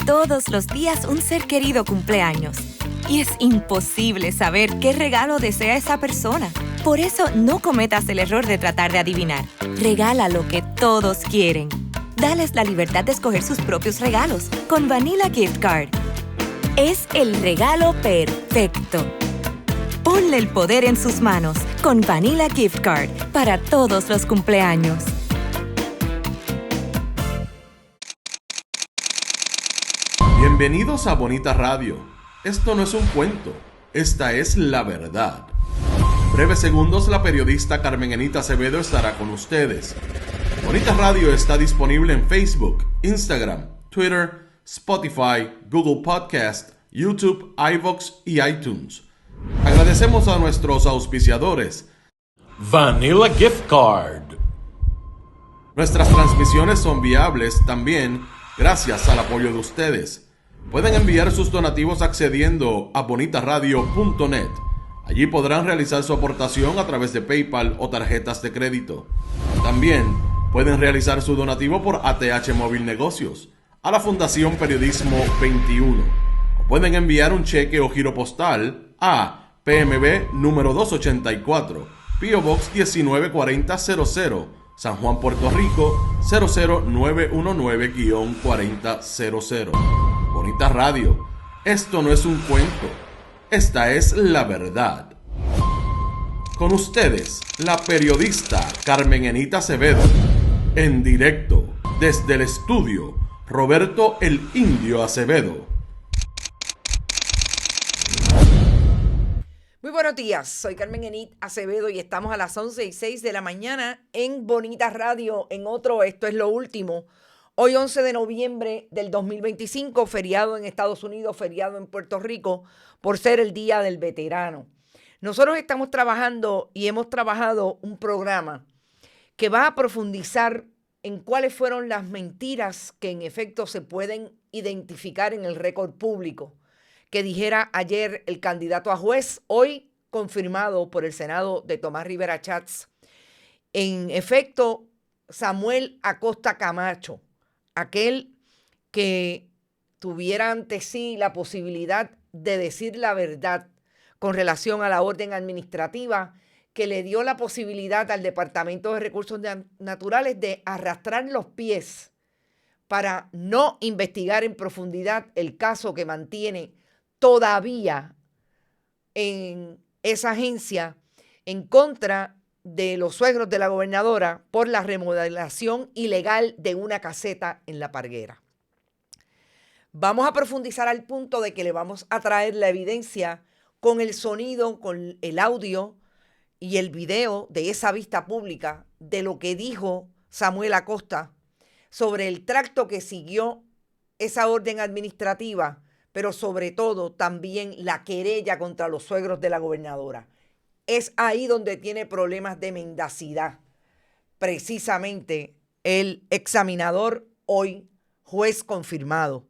Todos los días un ser querido cumple años. Y es imposible saber qué regalo desea esa persona. Por eso no cometas el error de tratar de adivinar. Regala lo que todos quieren. Dales la libertad de escoger sus propios regalos con Vanilla Gift Card. Es el regalo perfecto. Ponle el poder en sus manos con Vanilla Gift Card para todos los cumpleaños. Bienvenidos a Bonita Radio. Esto no es un cuento, esta es la verdad. En breves segundos, la periodista Carmen Enita Acevedo estará con ustedes. Bonita Radio está disponible en Facebook, Instagram, Twitter, Spotify, Google Podcast, YouTube, iVoox y iTunes. Agradecemos a nuestros auspiciadores. Vanilla Gift Card. Nuestras transmisiones son viables también gracias al apoyo de ustedes. Pueden enviar sus donativos accediendo a bonitaradio.net. Allí podrán realizar su aportación a través de PayPal o tarjetas de crédito. También pueden realizar su donativo por ATH Móvil Negocios a la Fundación Periodismo 21. O pueden enviar un cheque o giro postal a PMB número 284, P.O. Box 194000, San Juan, Puerto Rico 00919-4000. Bonita Radio, esto no es un cuento, esta es la verdad. Con ustedes, la periodista Carmen Enita Acevedo, en directo desde el estudio Roberto el Indio Acevedo. Muy buenos días, soy Carmen Enita Acevedo y estamos a las 11:06 de la mañana en Bonita Radio, en otro Esto es lo Último. Hoy 11 de noviembre del 2025, feriado en Estados Unidos, feriado en Puerto Rico, por ser el Día del Veterano. Nosotros estamos trabajando y hemos trabajado un programa que va a profundizar en cuáles fueron las mentiras que en efecto se pueden identificar en el récord público, que dijera ayer el candidato a juez, hoy confirmado por el Senado de Tomás Rivera Chats. En efecto, Samuel Acosta Camacho, aquel que tuviera ante sí la posibilidad de decir la verdad con relación a la orden administrativa que le dio la posibilidad al Departamento de Recursos Naturales de arrastrar los pies para no investigar en profundidad el caso que mantiene todavía en esa agencia en contra de los suegros de la gobernadora por la remodelación ilegal de una caseta en La Parguera. Vamos a profundizar al punto de que le vamos a traer la evidencia con el sonido, con el audio y el video de esa vista pública de lo que dijo Samuel Acosta sobre el tracto que siguió esa orden administrativa, pero sobre todo también la querella contra los suegros de la gobernadora. Es ahí donde tiene problemas de mendacidad, precisamente el examinador, hoy juez confirmado.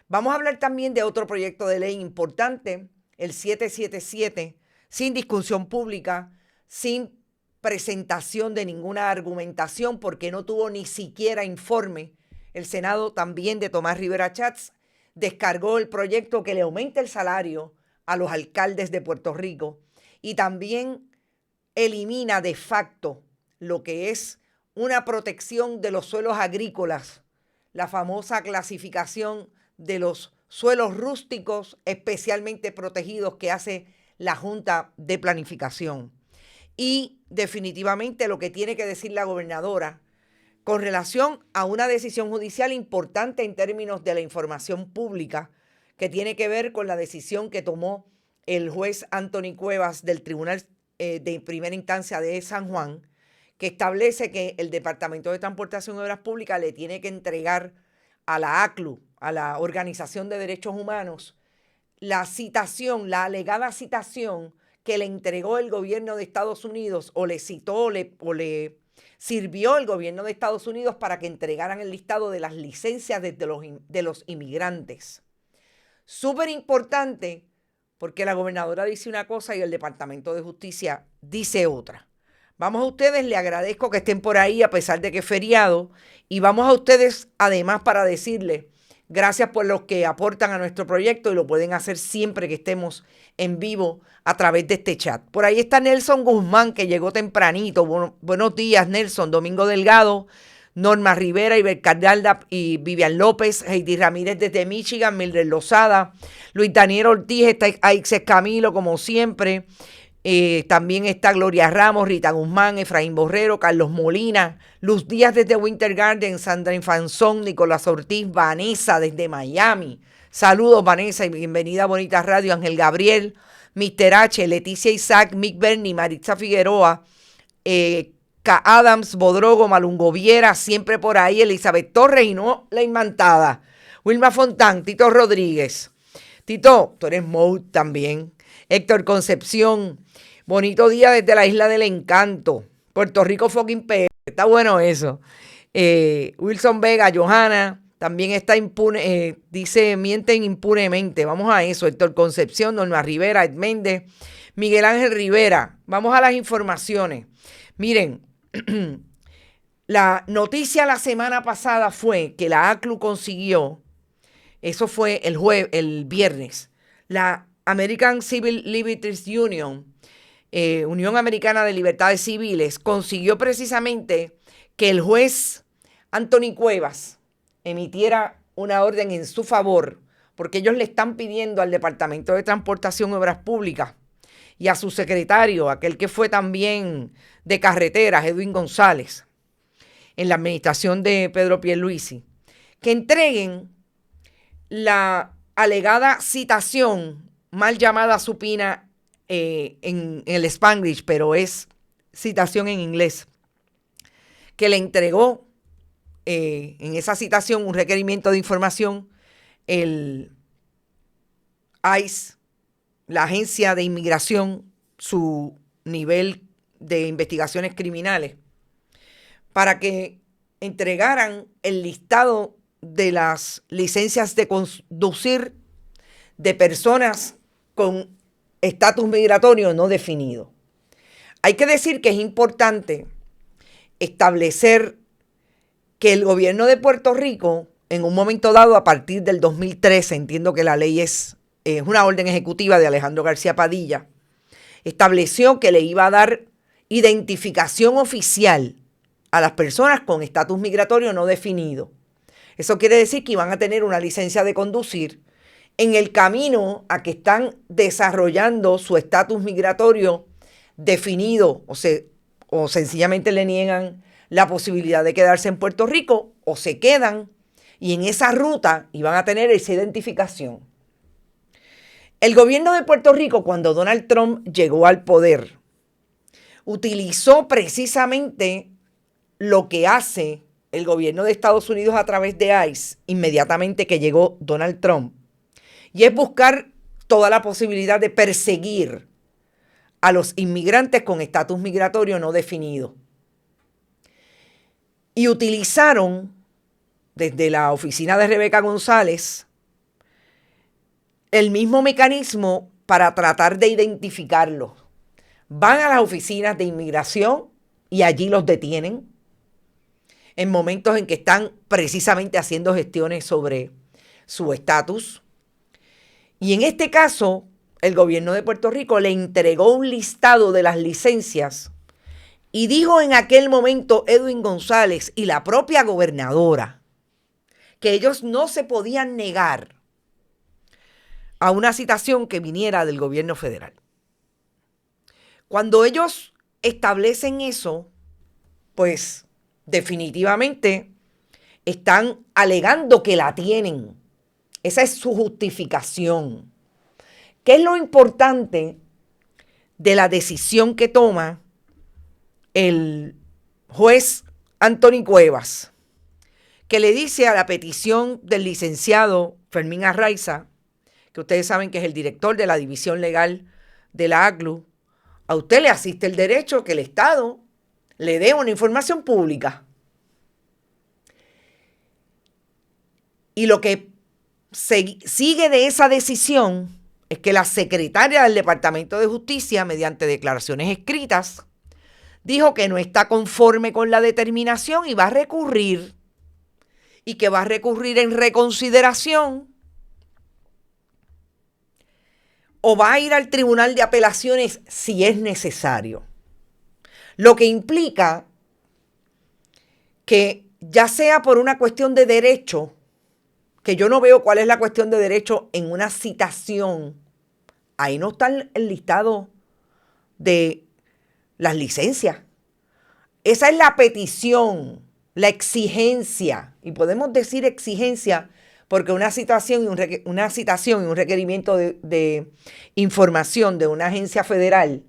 Vamos a hablar también de otro proyecto de ley importante, el 777, sin discusión pública, sin presentación de ninguna argumentación, porque no tuvo ni siquiera informe. El Senado también de Tomás Rivera Chats descargó el proyecto que le aumenta el salario a los alcaldes de Puerto Rico y también elimina de facto lo que es una protección de los suelos agrícolas, la famosa clasificación de los suelos rústicos especialmente protegidos que hace la Junta de Planificación. Y definitivamente lo que tiene que decir la gobernadora con relación a una decisión judicial importante en términos de la información pública, que tiene que ver con la decisión que tomó el juez Anthony Cuevas del Tribunal de Primera Instancia de San Juan, que establece que el Departamento de Transportación y Obras Públicas le tiene que entregar a la ACLU, a la Organización de Derechos Humanos, la citación, la alegada citación que le entregó el gobierno de Estados Unidos o le citó o le sirvió el gobierno de Estados Unidos para que entregaran el listado de las licencias de los inmigrantes. Súper importante porque la gobernadora dice una cosa y el Departamento de Justicia dice otra. Vamos a ustedes, le agradezco que estén por ahí a pesar de que es feriado, y vamos a ustedes además para decirles Gracias por los que aportan a nuestro proyecto y lo pueden hacer siempre que estemos en vivo a través de este chat. Por ahí está Nelson Guzmán, que llegó tempranito. Buenos días, Nelson. Domingo Delgado, Norma Rivera, Iber Cardalda y Vivian López, Heidi Ramírez desde Michigan, Mildred Lozada, Luis Daniel Ortiz, está Aixes Camilo, como siempre. También está Gloria Ramos, Rita Guzmán, Efraín Borrero, Carlos Molina, Luz Díaz desde Winter Garden, Sandra Infanzón, Nicolás Ortiz, Vanessa desde Miami. Saludos, Vanessa, y bienvenida a Bonita Radio. Ángel Gabriel, Mr. H, Leticia Isaac, Mick Berni, Maritza Figueroa, K. Adams, Bodrogo, Malungo Viera, siempre por ahí, Elizabeth Torres y no la imantada, Wilma Fontán, Tito Rodríguez. Tito, tú eres Mode también. Héctor Concepción, bonito día desde la Isla del Encanto. Puerto Rico fucking PR, está bueno eso. Wilson Vega, Johanna, también está impune, dice, mienten impunemente. Vamos a eso. Héctor Concepción, Norma Rivera, Ed Méndez, Miguel Ángel Rivera. Vamos a las informaciones. Miren, la noticia la semana pasada fue que la ACLU consiguió, eso fue el viernes, la American Civil Liberties Union, Unión Americana de Libertades Civiles, consiguió precisamente que el juez Anthony Cuevas emitiera una orden en su favor, porque ellos le están pidiendo al Departamento de Transportación y Obras Públicas y a su secretario, aquel que fue también de carreteras, Edwin González, en la administración de Pedro Pierluisi, que entreguen la alegada citación, mal llamada supina en el Spanglish, pero es citación en inglés, que le entregó en esa citación un requerimiento de información el ICE, la Agencia de Inmigración, su nivel de investigaciones criminales, para que entregaran el listado de las licencias de conducir de personas con estatus migratorio no definido. Hay que decir que es importante establecer que el gobierno de Puerto Rico, en un momento dado, a partir del 2013, entiendo que la ley es una orden ejecutiva de Alejandro García Padilla, estableció que le iba a dar identificación oficial a las personas con estatus migratorio no definido. Eso quiere decir que iban a tener una licencia de conducir en el camino a que están desarrollando su estatus migratorio definido, o sencillamente le niegan la posibilidad de quedarse en Puerto Rico, o se quedan y en esa ruta iban a tener esa identificación. El gobierno de Puerto Rico, cuando Donald Trump llegó al poder, utilizó precisamente lo que hace el gobierno de Estados Unidos a través de ICE inmediatamente que llegó Donald Trump, y es buscar toda la posibilidad de perseguir a los inmigrantes con estatus migratorio no definido. Y utilizaron desde la oficina de Rebeca González el mismo mecanismo para tratar de identificarlos. Van a las oficinas de inmigración y allí los detienen en momentos en que están precisamente haciendo gestiones sobre su estatus. Y en este caso, el gobierno de Puerto Rico le entregó un listado de las licencias y dijo en aquel momento Edwin González y la propia gobernadora que ellos no se podían negar a una citación que viniera del gobierno federal. Cuando ellos establecen eso, pues definitivamente están alegando que la tienen. Esa es su justificación. ¿Qué es lo importante de la decisión que toma el juez Anthony Cuevas? Que le dice a la petición del licenciado Fermín Arraiza, que ustedes saben que es el director de la División Legal de la ACLU, a usted le asiste el derecho que el Estado le dé una información pública. Y lo que sigue de esa decisión es que la secretaria del Departamento de Justicia, mediante declaraciones escritas, dijo que no está conforme con la determinación y va a recurrir. y que va a recurrir en reconsideración, o va a ir al Tribunal de Apelaciones si es necesario. Lo que implica que ya sea por una cuestión de derecho, que yo no veo cuál es la cuestión de derecho en una citación, ahí no está el listado de las licencias. Esa es la petición, la exigencia, y podemos decir exigencia porque una citación y un requerimiento de información de una agencia federal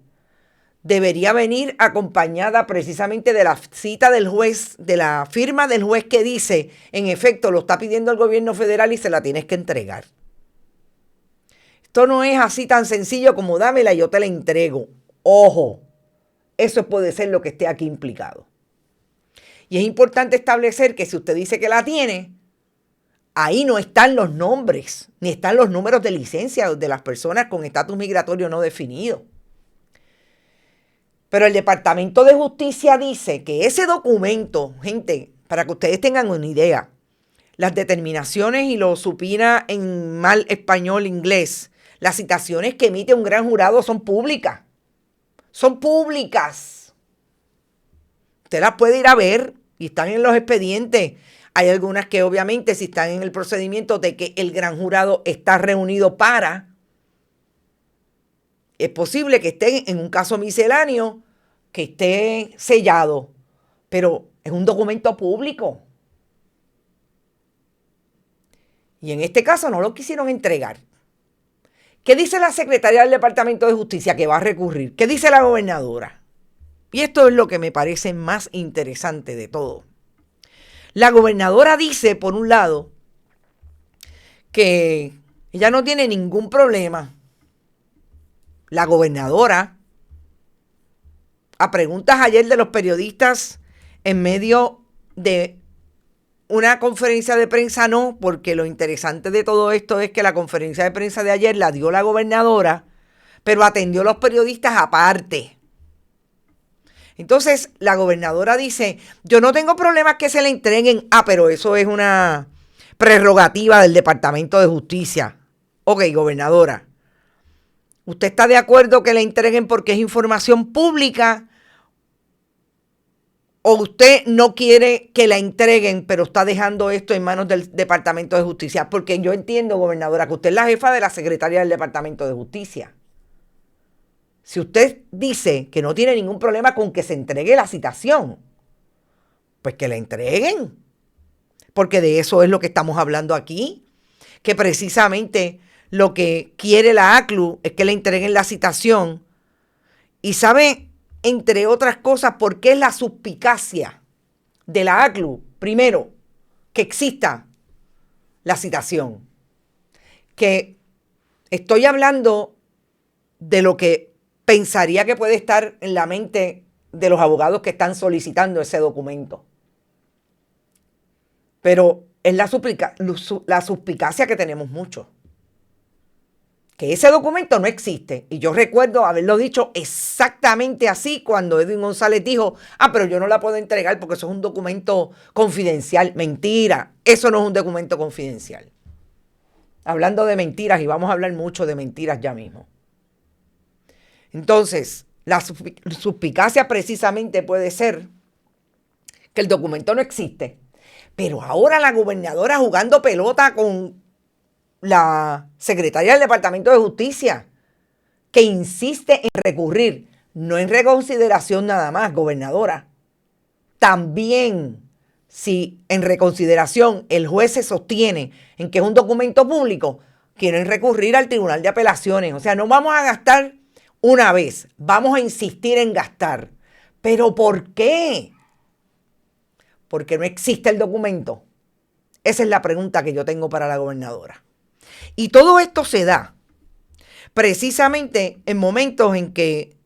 debería venir acompañada precisamente de la cita del juez, de la firma del juez que dice, en efecto, lo está pidiendo el gobierno federal y se la tienes que entregar. Esto no es así tan sencillo como dámela y yo te la entrego. Ojo, eso puede ser lo que esté aquí implicado. Y es importante establecer que si usted dice que la tiene, ahí no están los nombres, ni están los números de licencia de las personas con estatus migratorio no definido. Pero el Departamento de Justicia dice que ese documento, gente, para que ustedes tengan una idea, las determinaciones y lo supina en mal español inglés, las citaciones que emite un gran jurado son públicas. Son públicas. Usted las puede ir a ver y están en los expedientes. Hay algunas que obviamente si están en el procedimiento de que el gran jurado está reunido para, es posible que estén en un caso misceláneo, que esté sellado, pero es un documento público. Y en este caso no lo quisieron entregar. ¿Qué dice la secretaria del Departamento de Justicia que va a recurrir? ¿Qué dice la gobernadora? Y esto es lo que me parece más interesante de todo. La gobernadora dice, por un lado, que ella no tiene ningún problema. La gobernadora, a preguntas ayer de los periodistas en medio de una conferencia de prensa, no, porque lo interesante de todo esto es que la conferencia de prensa de ayer la dio la gobernadora, pero atendió a los periodistas aparte. Entonces, la gobernadora dice, yo no tengo problemas que se le entreguen. Pero eso es una prerrogativa del Departamento de Justicia. Ok, gobernadora, ¿usted está de acuerdo que le entreguen porque es información pública? ¿O usted no quiere que la entreguen, pero está dejando esto en manos del Departamento de Justicia? Porque yo entiendo, gobernadora, que usted es la jefa de la secretaria del Departamento de Justicia. Si usted dice que no tiene ningún problema con que se entregue la citación, pues que la entreguen. Porque de eso es lo que estamos hablando aquí. Que precisamente lo que quiere la ACLU es que le entreguen la citación. Y sabe, entre otras cosas, por qué es la suspicacia de la ACLU. Primero, que exista la citación. Que estoy hablando de lo que pensaría que puede estar en la mente de los abogados que están solicitando ese documento. Pero es la suspicacia que tenemos mucho. Que ese documento no existe. Y yo recuerdo haberlo dicho exactamente así cuando Edwin González dijo, pero yo no la puedo entregar porque eso es un documento confidencial. Mentira, eso no es un documento confidencial. Hablando de mentiras, y vamos a hablar mucho de mentiras ya mismo. Entonces, la suspicacia precisamente puede ser que el documento no existe. Pero ahora la gobernadora jugando pelota con la secretaria del Departamento de Justicia, que insiste en recurrir, no en reconsideración nada más, gobernadora. También, si en reconsideración el juez se sostiene en que es un documento público, quieren recurrir al Tribunal de Apelaciones. O sea, no vamos a gastar una vez, vamos a insistir en gastar. ¿Pero por qué? Porque no existe el documento. Esa es la pregunta que yo tengo para la gobernadora. Y todo esto se da precisamente en momentos en que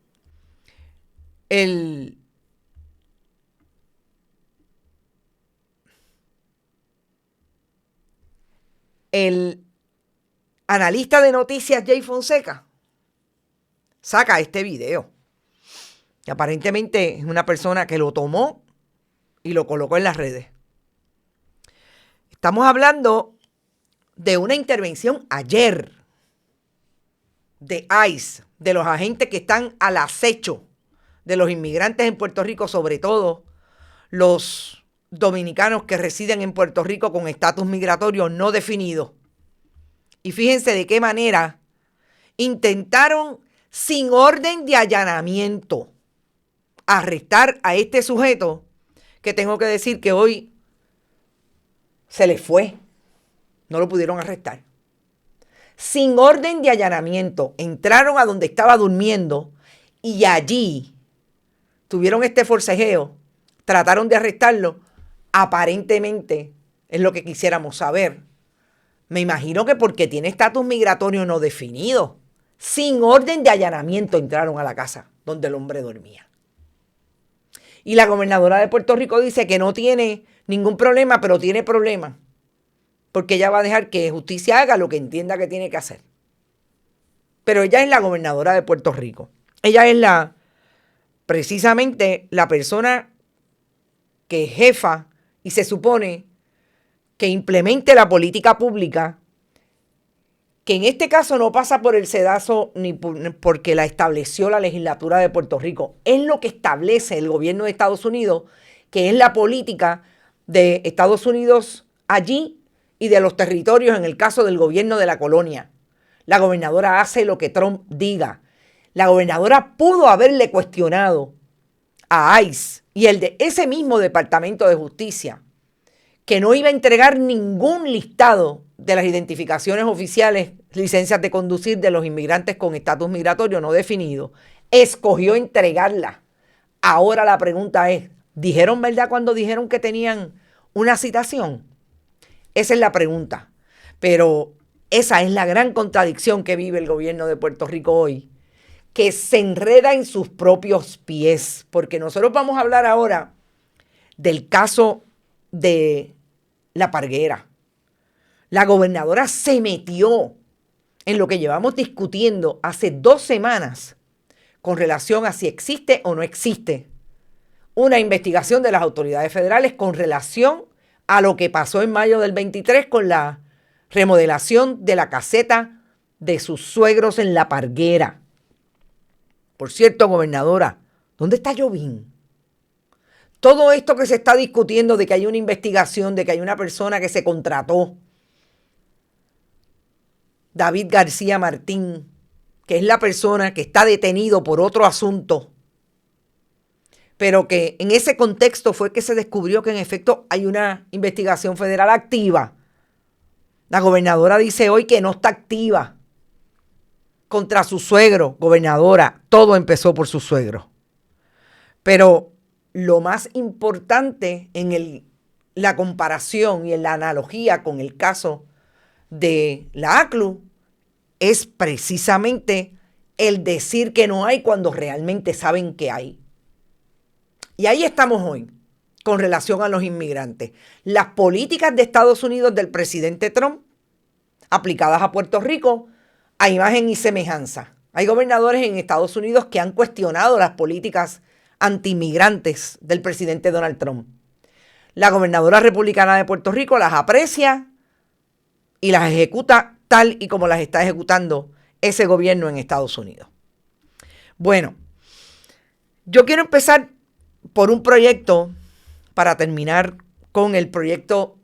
el analista de noticias Jay Fonseca saca este video. Y aparentemente es una persona que lo tomó y lo colocó en las redes. Estamos hablando de una intervención ayer de ICE, de los agentes que están al acecho de los inmigrantes en Puerto Rico, sobre todo los dominicanos que residen en Puerto Rico con estatus migratorio no definido. Y fíjense de qué manera intentaron, sin orden de allanamiento, arrestar a este sujeto, que tengo que decir que hoy se le fue. No lo pudieron arrestar. Sin orden de allanamiento, entraron a donde estaba durmiendo y allí tuvieron este forcejeo, trataron de arrestarlo. Aparentemente, es lo que quisiéramos saber. Me imagino que porque tiene estatus migratorio no definido. Sin orden de allanamiento entraron a la casa donde el hombre dormía. Y la gobernadora de Puerto Rico dice que no tiene ningún problema, pero tiene problemas, porque ella va a dejar que justicia haga lo que entienda que tiene que hacer. Pero ella es la gobernadora de Puerto Rico. Ella es precisamente la persona que es jefa y se supone que implemente la política pública, que en este caso no pasa por el sedazo ni porque la estableció la legislatura de Puerto Rico. Es lo que establece el gobierno de Estados Unidos, que es la política de Estados Unidos allí y de los territorios en el caso del gobierno de la colonia. La gobernadora hace lo que Trump diga. La gobernadora pudo haberle cuestionado a ICE y el de ese mismo Departamento de Justicia que no iba a entregar ningún listado de las identificaciones oficiales, licencias de conducir de los inmigrantes con estatus migratorio no definido. Escogió entregarla. Ahora la pregunta es, ¿dijeron verdad cuando dijeron que tenían una citación? Esa es la pregunta. Pero esa es la gran contradicción que vive el gobierno de Puerto Rico hoy, que se enreda en sus propios pies. Porque nosotros vamos a hablar ahora del caso de La Parguera. La gobernadora se metió en lo que llevamos discutiendo hace 2 semanas con relación a si existe o no existe una investigación de las autoridades federales con relación a lo que pasó en mayo del 23 con la remodelación de la caseta de sus suegros en La Parguera. Por cierto, gobernadora, ¿dónde está Jovín? Todo esto que se está discutiendo de que hay una investigación, de que hay una persona que se contrató, David García Martín, que es la persona que está detenido por otro asunto, pero que en ese contexto fue que se descubrió que en efecto hay una investigación federal activa. La gobernadora dice hoy que no está activa contra su suegro. Gobernadora, todo empezó por su suegro. Pero lo más importante en la comparación y en la analogía con el caso de la ACLU es precisamente el decir que no hay cuando realmente saben que hay. Y ahí estamos hoy con relación a los inmigrantes. Las políticas de Estados Unidos del presidente Trump aplicadas a Puerto Rico a imagen y semejanza. Hay gobernadores en Estados Unidos que han cuestionado las políticas anti-inmigrantes del presidente Donald Trump. La gobernadora republicana de Puerto Rico las aprecia y las ejecuta tal y como las está ejecutando ese gobierno en Estados Unidos. Bueno, yo quiero empezar por un proyecto para terminar con el proyecto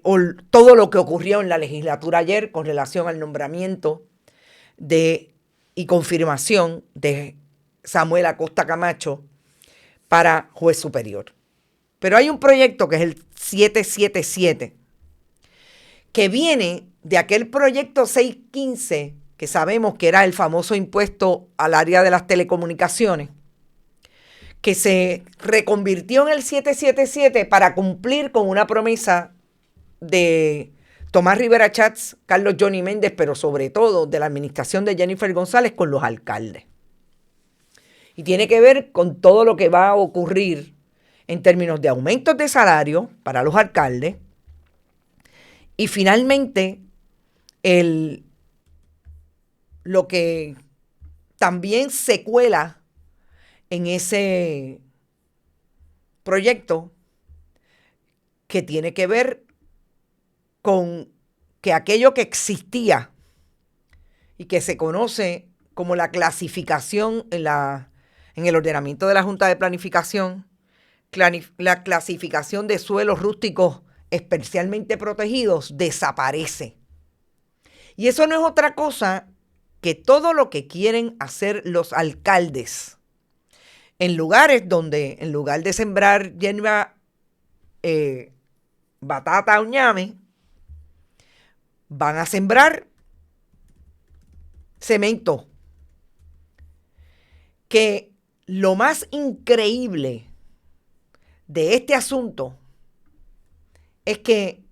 o todo lo que ocurrió en la legislatura ayer con relación al nombramiento y confirmación de Samuel Acosta Camacho para juez superior. Pero hay un proyecto que es el 777, que viene de aquel proyecto 615, que sabemos que era el famoso impuesto al área de las telecomunicaciones, que se reconvirtió en el 777 para cumplir con una promesa de Tomás Rivera Chats, Carlos Johnny Méndez, pero sobre todo de la administración de Jennifer González con los alcaldes. Y tiene que ver con todo lo que va a ocurrir en términos de aumentos de salario para los alcaldes y finalmente lo que también se cuela en ese proyecto que tiene que ver con que aquello que existía y que se conoce como la clasificación en el ordenamiento de la Junta de Planificación, la clasificación de suelos rústicos especialmente protegidos, desaparece. Y eso no es otra cosa que todo lo que quieren hacer los alcaldes en lugares donde, en lugar de sembrar hierba, batata o ñame, van a sembrar cemento. Que lo más increíble de este asunto es que,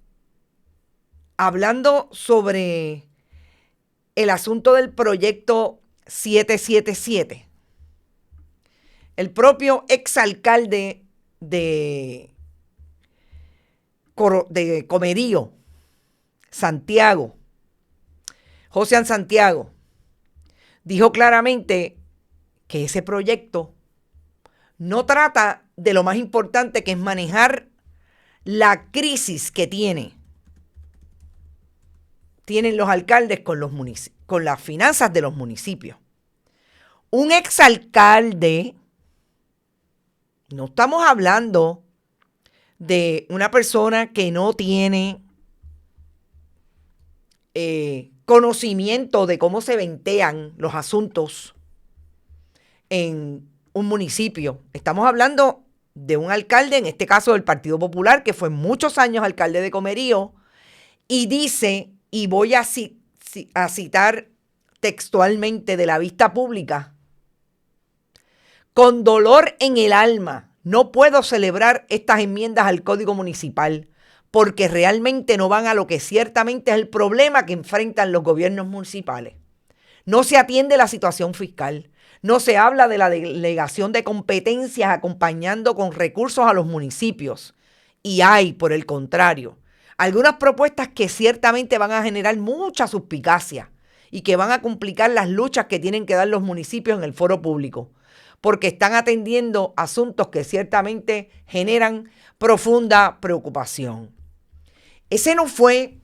hablando sobre el asunto del proyecto 777, el propio exalcalde de Comerío, Santiago, José Santiago, dijo claramente que ese proyecto no trata de lo más importante, que es manejar la crisis que tienen los alcaldes con las finanzas de los municipios. Un exalcalde, no estamos hablando de una persona que no tiene conocimiento de cómo se ventean los asuntos en un municipio. Estamos hablando de un alcalde, en este caso del Partido Popular, que fue muchos años alcalde de Comerío, y dice, y voy a citar textualmente de la vista pública: con dolor en el alma, no puedo celebrar estas enmiendas al Código Municipal porque realmente no van a lo que ciertamente es el problema que enfrentan los gobiernos municipales. No se atiende la situación fiscal. No se habla de la delegación de competencias acompañando con recursos a los municipios. Y hay, por el contrario, algunas propuestas que ciertamente van a generar mucha suspicacia y que van a complicar las luchas que tienen que dar los municipios en el foro público, porque están atendiendo asuntos que ciertamente generan profunda preocupación. Ese no fue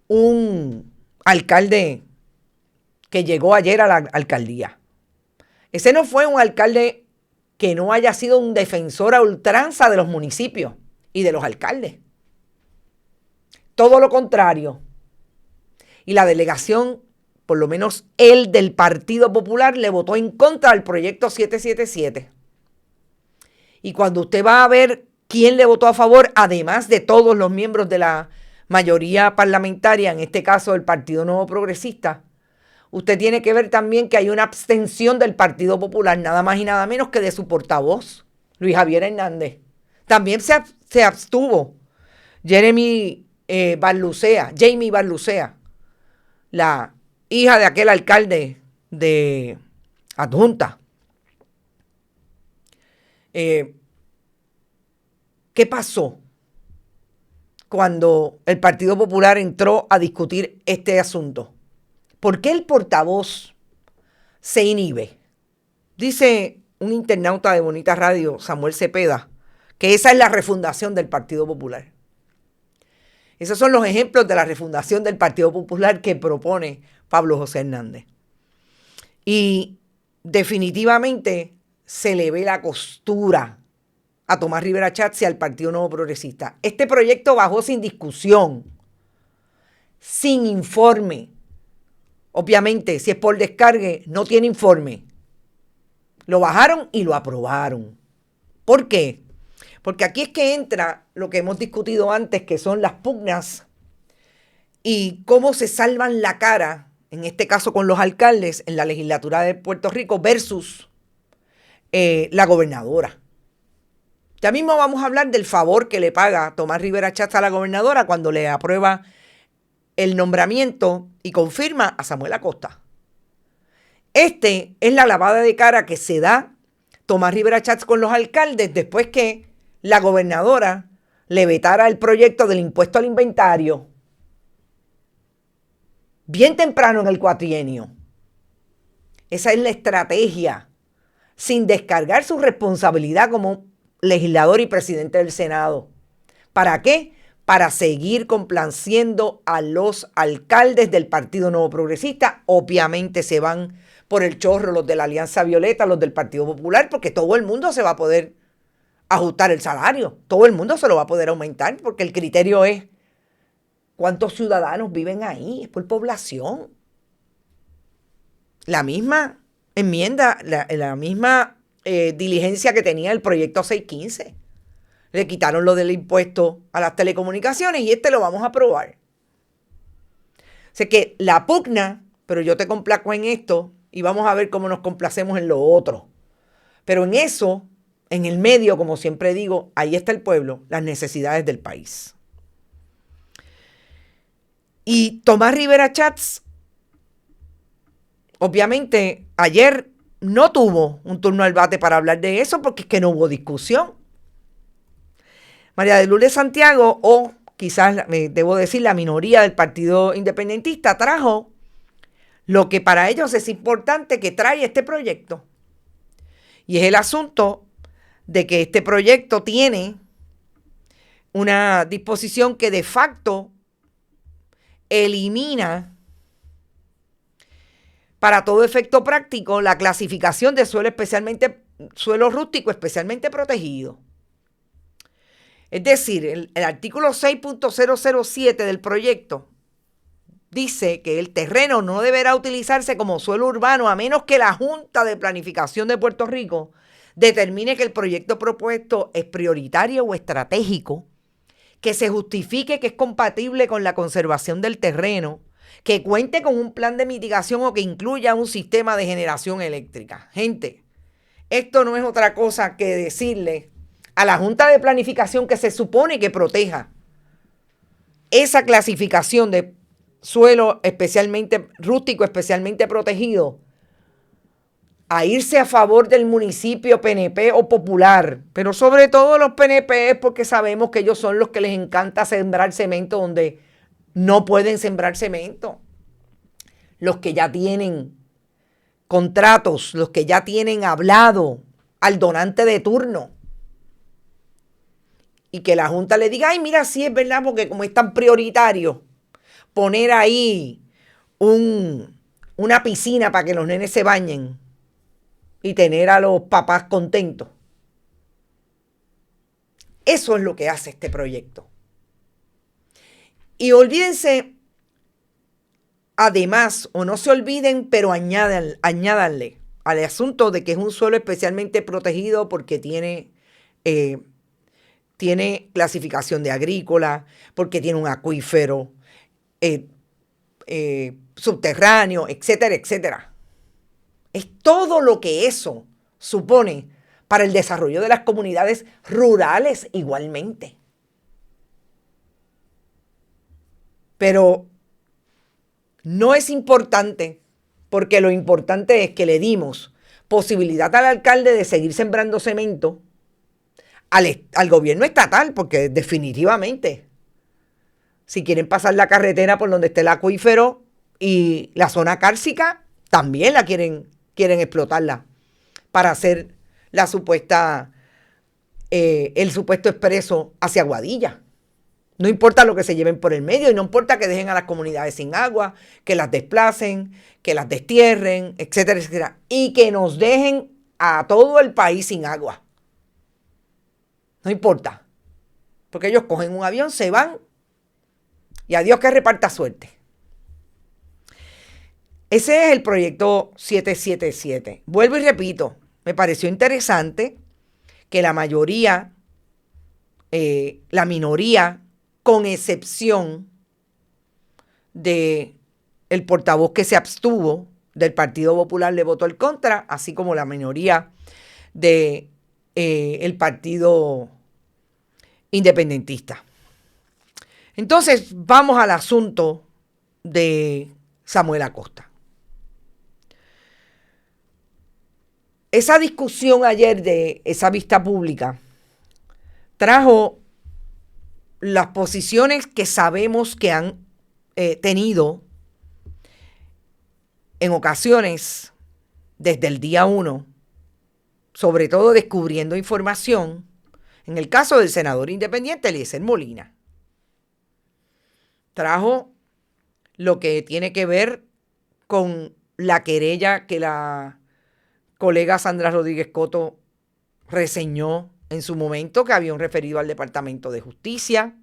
un alcalde que llegó ayer a la alcaldía. Ese no fue un alcalde que no haya sido un defensor a ultranza de los municipios y de los alcaldes. Todo lo contrario. Y la delegación, por lo menos él del Partido Popular, le votó en contra del proyecto 777. Y cuando usted va a ver quién le votó a favor, además de todos los miembros de la mayoría parlamentaria, en este caso del Partido Nuevo Progresista, usted tiene que ver también que hay una abstención del Partido Popular, nada más y nada menos que de su portavoz, Luis Javier Hernández. También se abstuvo Jamie Barlucea, la hija de aquel alcalde de Adjunta. ¿Qué pasó cuando el Partido Popular entró a discutir este asunto? ¿Por qué el portavoz se inhibe? Dice un internauta de Bonita Radio, Samuel Cepeda, que esa es la refundación del Partido Popular. Esos son los ejemplos de la refundación del Partido Popular que propone Pablo José Hernández. Y definitivamente se le ve la costura a Tomás Rivera Schatz y al Partido Nuevo Progresista. Este proyecto bajó sin discusión, sin informe. Obviamente, si es por descargue, no tiene informe. Lo bajaron y lo aprobaron. ¿Por qué? Porque aquí es que entra lo que hemos discutido antes, que son las pugnas y cómo se salvan la cara, en este caso con los alcaldes en la legislatura de Puerto Rico versus la gobernadora. Ya mismo vamos a hablar del favor que le paga Tomás Rivera Schatz a la gobernadora cuando le aprueba el nombramiento y confirma a Samuel Acosta. Es la lavada de cara que se da Tomás Rivera Schatz con los alcaldes después que la gobernadora le vetara el proyecto del impuesto al inventario bien temprano en el cuatrienio. Esa es la estrategia, sin descargar su responsabilidad como legislador y presidente del Senado. ¿Para qué? para seguir complaciendo a los alcaldes del Partido Nuevo Progresista. Obviamente se van por el chorro los de la Alianza Violeta, los del Partido Popular, porque todo el mundo se va a poder ajustar el salario. Todo el mundo se lo va a poder aumentar, porque el criterio es cuántos ciudadanos viven ahí, es por población. La misma enmienda, la misma diligencia que tenía el proyecto 615. Le quitaron lo del impuesto a las telecomunicaciones y lo vamos a aprobar. O sea que la pugna, pero yo te complazco en esto y vamos a ver cómo nos complacemos en lo otro. Pero en eso, en el medio, como siempre digo, ahí está el pueblo, las necesidades del país. Y Tomás Rivera Schatz, obviamente, ayer no tuvo un turno al bate para hablar de eso porque es que no hubo discusión. María de Lourdes Santiago, o quizás debo decir la minoría del Partido Independentista, trajo lo que para ellos es importante que trae este proyecto. Y es el asunto de que este proyecto tiene una disposición que de facto elimina para todo efecto práctico la clasificación de suelo rústico especialmente protegido. Es decir, el artículo 6.007 del proyecto dice que el terreno no deberá utilizarse como suelo urbano a menos que la Junta de Planificación de Puerto Rico determine que el proyecto propuesto es prioritario o estratégico, que se justifique que es compatible con la conservación del terreno, que cuente con un plan de mitigación o que incluya un sistema de generación eléctrica. Gente, esto no es otra cosa que decirle a la Junta de Planificación que se supone que proteja esa clasificación de suelo especialmente rústico, especialmente protegido, a irse a favor del municipio PNP o popular, pero sobre todo los PNP, porque sabemos que ellos son los que les encanta sembrar cemento donde no pueden sembrar cemento. Los que ya tienen contratos, los que ya tienen hablado al donante de turno. Y que la Junta le diga, ay, mira, sí es verdad, porque como es tan prioritario poner ahí una piscina para que los nenes se bañen y tener a los papás contentos. Eso es lo que hace este proyecto. Y olvídense, además, o no se olviden, pero añádanle al asunto de que es un suelo especialmente protegido porque tiene clasificación de agrícola, porque tiene un acuífero subterráneo, etcétera, etcétera. Es todo lo que eso supone para el desarrollo de las comunidades rurales igualmente. Pero no es importante, porque lo importante es que le dimos posibilidad al alcalde de seguir sembrando cemento, al gobierno estatal, porque definitivamente, si quieren pasar la carretera por donde esté el acuífero y la zona cárcica, también la quieren explotarla para hacer el supuesto expreso hacia Aguadilla. No importa lo que se lleven por el medio y no importa que dejen a las comunidades sin agua, que las desplacen, que las destierren, etcétera, etcétera. Y que nos dejen a todo el país sin agua. No importa. Porque ellos cogen un avión, se van y adiós que reparta suerte. Ese es el proyecto 777. Vuelvo y repito, me pareció interesante que la minoría, con excepción de el portavoz que se abstuvo del Partido Popular, le votó en contra, así como la minoría de el Partido Independentista. Entonces, vamos al asunto de Samuel Acosta. Esa discusión ayer de esa vista pública trajo las posiciones que sabemos que han tenido en ocasiones desde el día 1, sobre todo descubriendo información, en el caso del senador independiente Eliezer Molina. trajo lo que tiene que ver con la querella que la colega Sandra Rodríguez Coto reseñó en su momento, que había un referido al Departamento de Justicia,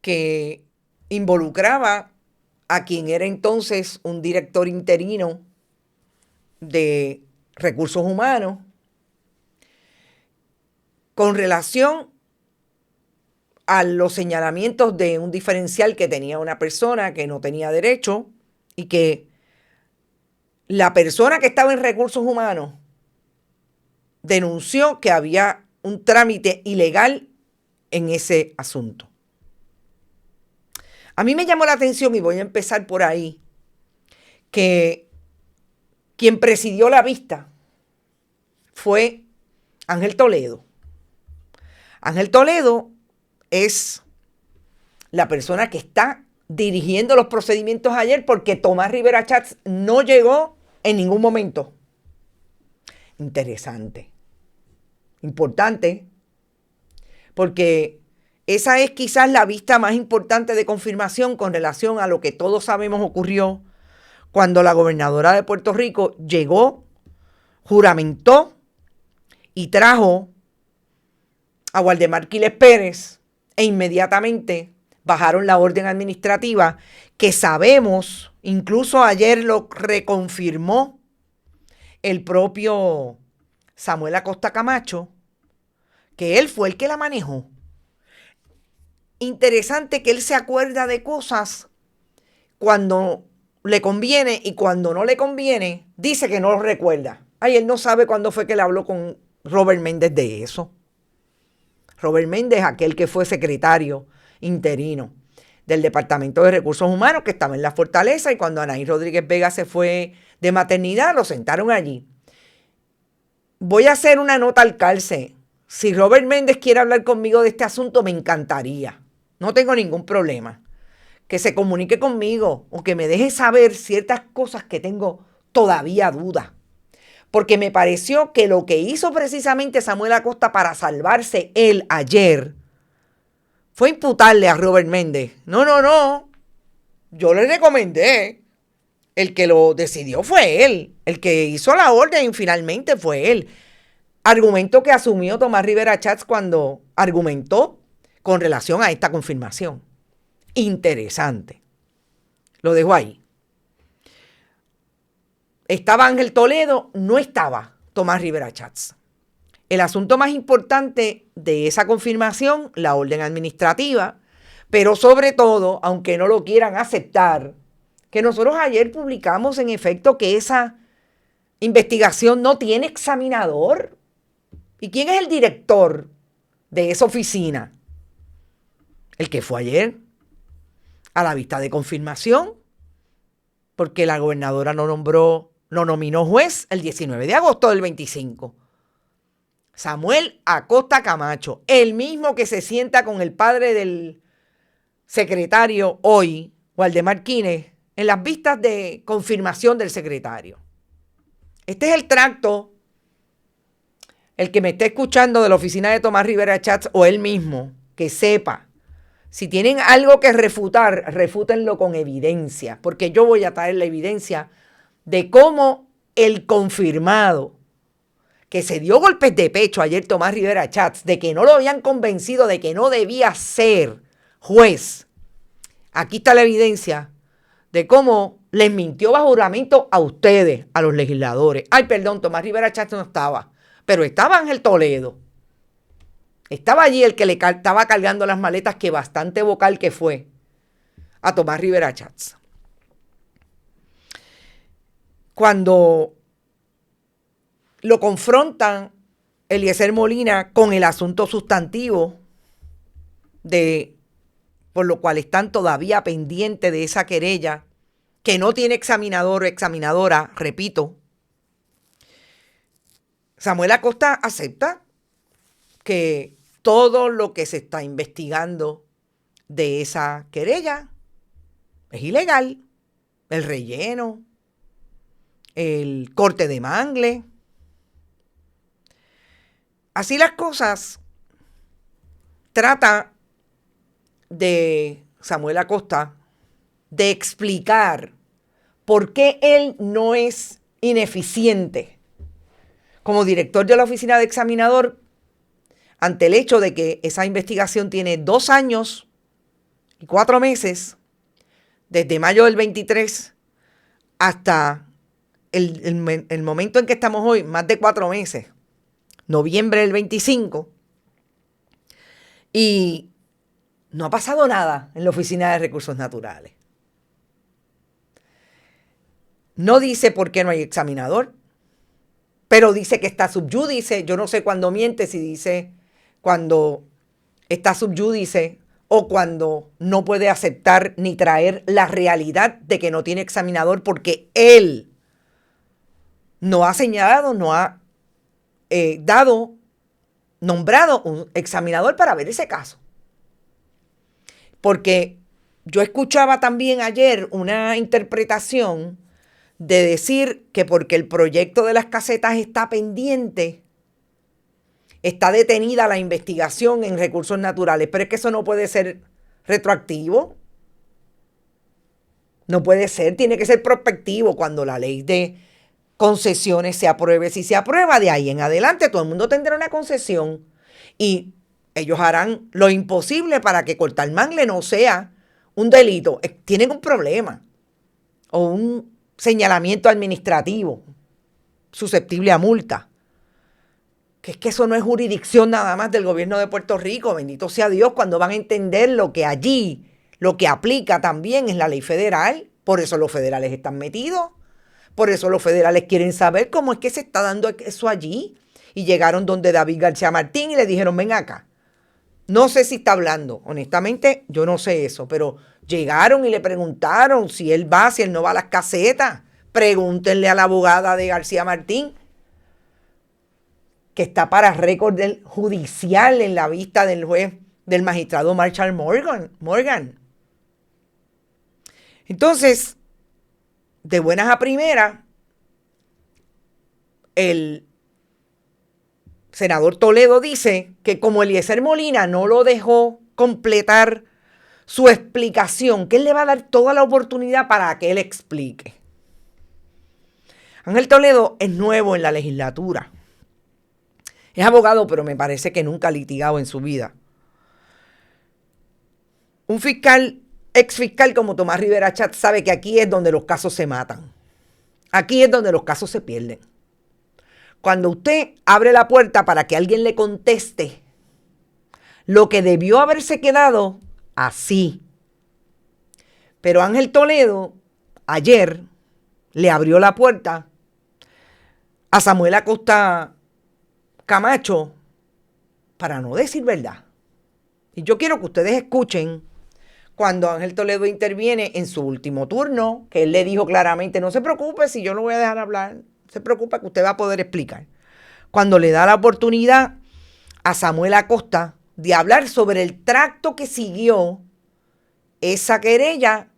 que involucraba a quien era entonces un director interino de recursos humanos con relación a los señalamientos de un diferencial que tenía una persona que no tenía derecho y que la persona que estaba en recursos humanos denunció que había un trámite ilegal en ese asunto. A mí me llamó la atención, y voy a empezar por ahí, que quien presidió la vista fue Ángel Toledo. Ángel Toledo es la persona que está dirigiendo los procedimientos ayer, porque Tomás Rivera Chats no llegó en ningún momento. Interesante. Importante. Porque esa es quizás la vista más importante de confirmación con relación a lo que todos sabemos ocurrió cuando la gobernadora de Puerto Rico llegó, juramentó y trajo a Waldemar Quiles Pérez, e inmediatamente bajaron la orden administrativa que sabemos, incluso ayer lo reconfirmó el propio Samuel Acosta Camacho, que él fue el que la manejó. Interesante que él se acuerda de cosas cuando le conviene, y cuando no le conviene dice que no lo recuerda. Ay, él no sabe cuándo fue que le habló con Robert Méndez de eso. Robert Méndez, aquel que fue secretario interino del Departamento de Recursos Humanos, que estaba en la Fortaleza, y cuando Anaí Rodríguez Vega se fue de maternidad, lo sentaron allí. Voy a hacer una nota al calce. Si Robert Méndez quiere hablar conmigo de este asunto, me encantaría. No tengo ningún problema. Que se comunique conmigo o que me deje saber ciertas cosas que tengo todavía dudas. Porque me pareció que lo que hizo precisamente Samuel Acosta para salvarse él ayer fue imputarle a Robert Méndez. No. Yo le recomendé. El que lo decidió fue él. El que hizo la orden finalmente fue él. Argumento que asumió Tomás Rivera Chats cuando argumentó con relación a esta confirmación. Interesante. Lo dejo ahí. ¿Estaba Ángel Toledo? No estaba Tomás Rivera Chats. El asunto más importante de esa confirmación, la orden administrativa, pero sobre todo, aunque no lo quieran aceptar, que nosotros ayer publicamos en efecto que esa investigación no tiene examinador. ¿Y quién es el director de esa oficina? El que fue ayer a la vista de confirmación, porque la gobernadora no nominó juez el 19 de agosto del 25. Samuel Acosta Camacho, el mismo que se sienta con el padre del secretario hoy, Waldemar Quiles, en las vistas de confirmación del secretario. Este es el tracto, el que me esté escuchando de la oficina de Tomás Rivera Chats o él mismo, que sepa. Si tienen algo que refutar, refútenlo con evidencia, porque yo voy a traer la evidencia de cómo el confirmado, que se dio golpes de pecho ayer Tomás Rivera Chats, de que no lo habían convencido de que no debía ser juez. Aquí está la evidencia de cómo les mintió bajo juramento a ustedes, a los legisladores. Ay, perdón, Tomás Rivera Chats no estaba, pero estaba Ángel Toledo. Estaba allí el que le estaba cargando las maletas, que bastante vocal que fue, a Tomás Rivera Chats. Cuando lo confrontan Eliezer Molina con el asunto sustantivo por lo cual están todavía pendientes de esa querella, que no tiene examinador o examinadora, repito, Samuel Acosta acepta que todo lo que se está investigando de esa querella es ilegal. El relleno, el corte de mangle. Así las cosas, trata de Samuel Acosta, de explicar por qué él no es ineficiente como director de la oficina de examinador ante el hecho de que esa investigación tiene 2 años y 4 meses, desde mayo del 23 hasta el momento en que estamos hoy, más de 4 meses, noviembre del 25, y no ha pasado nada en la Oficina de Recursos Naturales. No dice por qué no hay examinador, pero dice que está sub judice. Yo no sé cuándo miente, si dice cuando está sub judice o cuando no puede aceptar ni traer la realidad de que no tiene examinador porque él no ha señalado, no ha nombrado un examinador para ver ese caso. Porque yo escuchaba también ayer una interpretación de decir que porque el proyecto de las casetas está pendiente, está detenida la investigación en recursos naturales. Pero es que eso no puede ser retroactivo. No puede ser, tiene que ser prospectivo cuando la ley de concesiones se apruebe. Si se aprueba, de ahí en adelante todo el mundo tendrá una concesión y ellos harán lo imposible para que cortar mangle no sea un delito. Tienen un problema o un señalamiento administrativo susceptible a multa. Que es que eso no es jurisdicción nada más del gobierno de Puerto Rico. Bendito sea Dios cuando van a entender lo que allí, lo que aplica también es la ley federal. Por eso los federales están metidos. Por eso los federales quieren saber cómo es que se está dando eso allí. Y llegaron donde David García Martín y le dijeron, ven acá. No sé si está hablando, honestamente yo no sé eso, pero llegaron y le preguntaron si él va, si él no va a las casetas. Pregúntenle a la abogada de García Martín, que está para récord judicial en la vista del juez, del magistrado Marshall Morgan. Entonces, de buenas a primeras, el senador Toledo dice que como Eliezer Molina no lo dejó completar su explicación, que él le va a dar toda la oportunidad para que él explique. Ángel Toledo es nuevo en la legislatura. Es abogado, pero me parece que nunca ha litigado en su vida. Un fiscal, ex fiscal como Tomás Rivera Chatz, sabe que aquí es donde los casos se matan. Aquí es donde los casos se pierden. Cuando usted abre la puerta para que alguien le conteste lo que debió haberse quedado así. Pero Ángel Toledo ayer le abrió la puerta a Samuel Acosta Camacho para no decir verdad. Y yo quiero que ustedes escuchen cuando Ángel Toledo interviene en su último turno, que él le dijo claramente, no se preocupe si yo lo voy a dejar hablar, no se preocupe que usted va a poder explicar. Cuando le da la oportunidad a Samuel Acosta de hablar sobre el tracto que siguió esa querella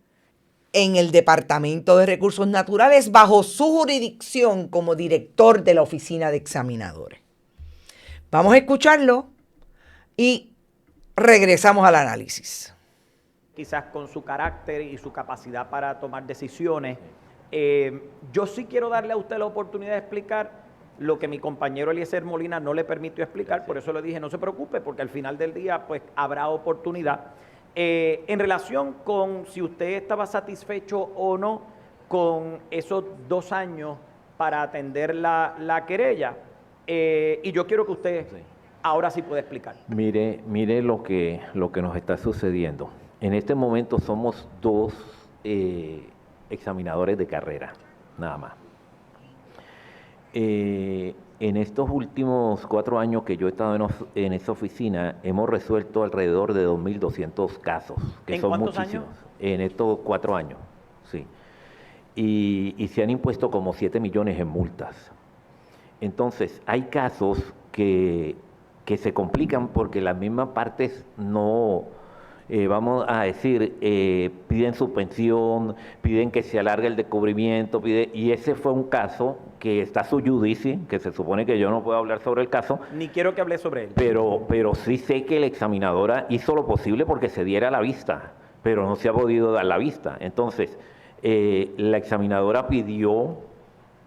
en el Departamento de Recursos Naturales bajo su jurisdicción como director de la Oficina de Examinadores. Vamos a escucharlo y regresamos al análisis. Quizás con su carácter y su capacidad para tomar decisiones. Yo sí quiero darle a usted la oportunidad de explicar lo que mi compañero Eliezer Molina no le permitió explicar, por eso le dije no se preocupe, porque al final del día pues habrá oportunidad. En relación con si usted estaba satisfecho o no con esos 2 años para atender la querella, y yo quiero que usted ahora sí pueda explicar. Mire lo que nos está sucediendo. En este momento somos 2 examinadores de carrera, nada más. En estos últimos 4 años que yo he estado en esa oficina, hemos resuelto alrededor de 2.200 casos, que son muchísimos. Años? En estos 4 años, sí. Y se han impuesto como 7 millones en multas. Entonces, hay casos que se complican porque las mismas partes no, vamos a decir, piden suspensión, piden que se alargue el descubrimiento, y ese fue un caso que está su judice, que se supone que yo no puedo hablar sobre el caso. Ni quiero que hable sobre él. Pero sí sé que la examinadora hizo lo posible porque se diera la vista. pero no se ha podido dar la vista. Entonces, la examinadora pidió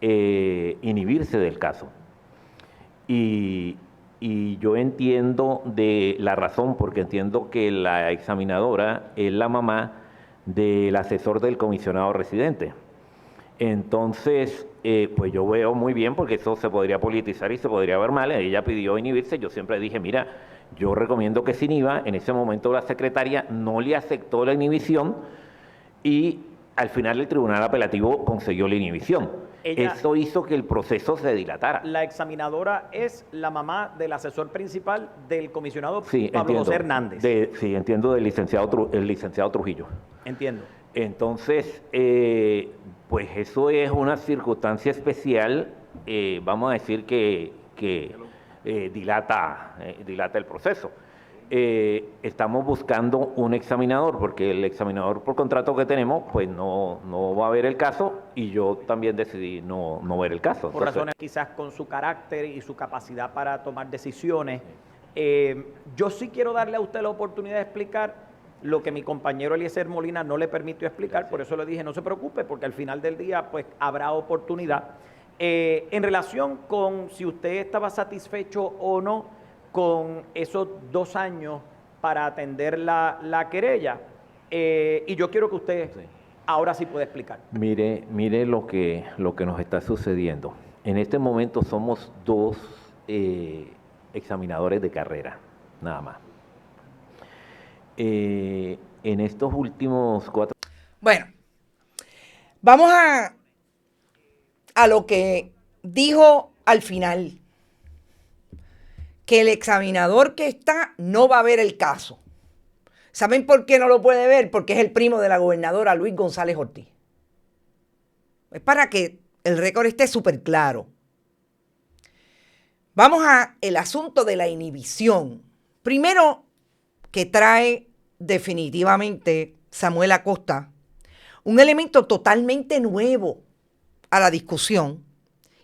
inhibirse del caso. Y yo entiendo de la razón, porque entiendo que la examinadora es la mamá del asesor del comisionado residente. Entonces, pues yo veo muy bien, porque eso se podría politizar y se podría ver mal. Ella pidió inhibirse. Yo siempre dije, mira, yo recomiendo que se inhiba. En ese momento la secretaria no le aceptó la inhibición y al final el tribunal apelativo concedió la inhibición. Eso hizo que el proceso se dilatara. La examinadora es la mamá del asesor principal del comisionado Sí, Pablo entiendo. José Hernández. Sí, entiendo del licenciado Trujillo. Entiendo. Entonces, pues eso es una circunstancia especial, vamos a decir que dilata el proceso. Estamos buscando un examinador, porque el examinador por contrato que tenemos, pues no va a ver el caso, y yo también decidí no ver el caso. Por razones quizás con su carácter y su capacidad para tomar decisiones. Yo sí quiero darle a usted la oportunidad de explicar lo que mi compañero Eliezer Molina no le permitió explicar, por eso le dije no se preocupe, porque al final del día pues habrá oportunidad. En relación con si usted estaba satisfecho o no con esos 2 años para atender la querella, y yo quiero que usted ahora sí pueda explicar. Mire lo que nos está sucediendo. En este momento somos 2 examinadores de carrera, nada más. En estos últimos 4... Bueno, vamos a lo que dijo al final, que el examinador que está no va a ver el caso. ¿Saben por qué no lo puede ver? Porque es el primo de la gobernadora Luis González Ortiz. Es para que el récord esté súper claro. Vamos a el asunto de la inhibición. Primero, que trae definitivamente Samuel Acosta un elemento totalmente nuevo a la discusión.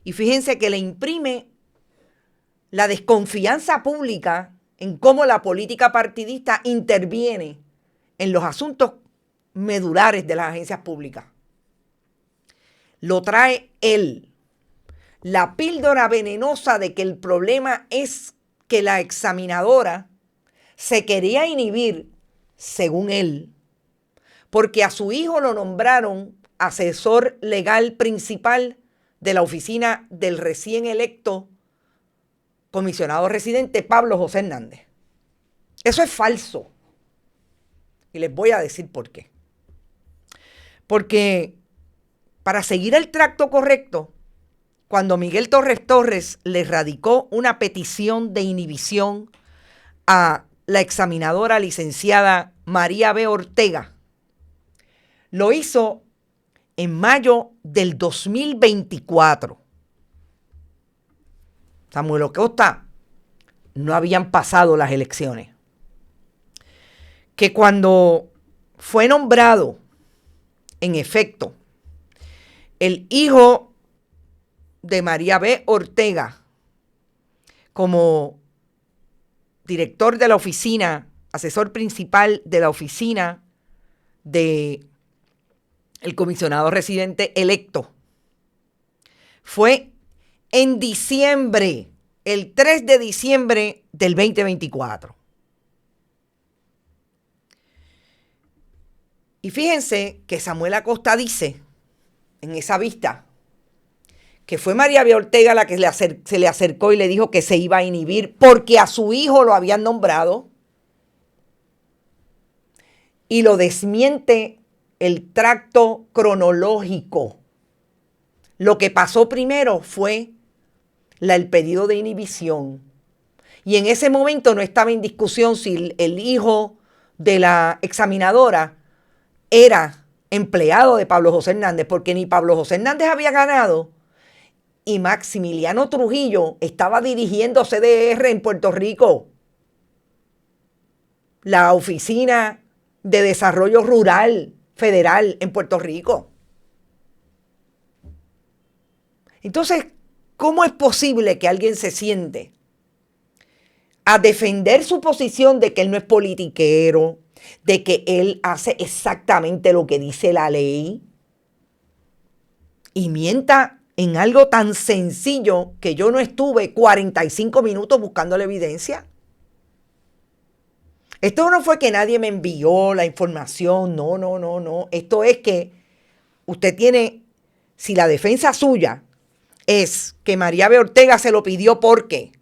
Y fíjense que le imprime la desconfianza pública en cómo la política partidista interviene en los asuntos medulares de las agencias públicas. Lo trae él. La píldora venenosa de que el problema es que la examinadora se quería inhibir, según él, porque a su hijo lo nombraron asesor legal principal de la oficina del recién electo comisionado residente Pablo José Hernández. Eso es falso. Y les voy a decir por qué. Porque para seguir el tracto correcto, cuando Miguel Torres le radicó una petición de inhibición a la examinadora licenciada María B. Ortega, lo hizo en mayo del 2024. Samuel Acosta, no habían pasado las elecciones. Que cuando fue nombrado, en efecto, el hijo de María B. Ortega como director de la oficina, asesor principal de la oficina del comisionado residente electo, fue en diciembre, el 3 de diciembre del 2024. Y fíjense que Samuel Acosta dice en esa vista que fue María B. Ortega la que se le acercó y le dijo que se iba a inhibir porque a su hijo lo habían nombrado, y lo desmiente el tracto cronológico. Lo que pasó primero fue el pedido de inhibición, y en ese momento no estaba en discusión si el hijo de la examinadora era empleado de Pablo José Hernández, porque ni Pablo José Hernández había ganado y Maximiliano Trujillo estaba dirigiendo CDR en Puerto Rico, la Oficina de Desarrollo Rural Federal en Puerto Rico. Entonces, ¿cómo es posible que alguien se siente a defender su posición de que él no es politiquero, de que él hace exactamente lo que dice la ley y mienta en algo tan sencillo que yo no estuve 45 minutos buscando la evidencia. Esto no fue que nadie me envió la información, no. Esto es que usted tiene, si la defensa suya es que María B. Ortega se lo pidió porque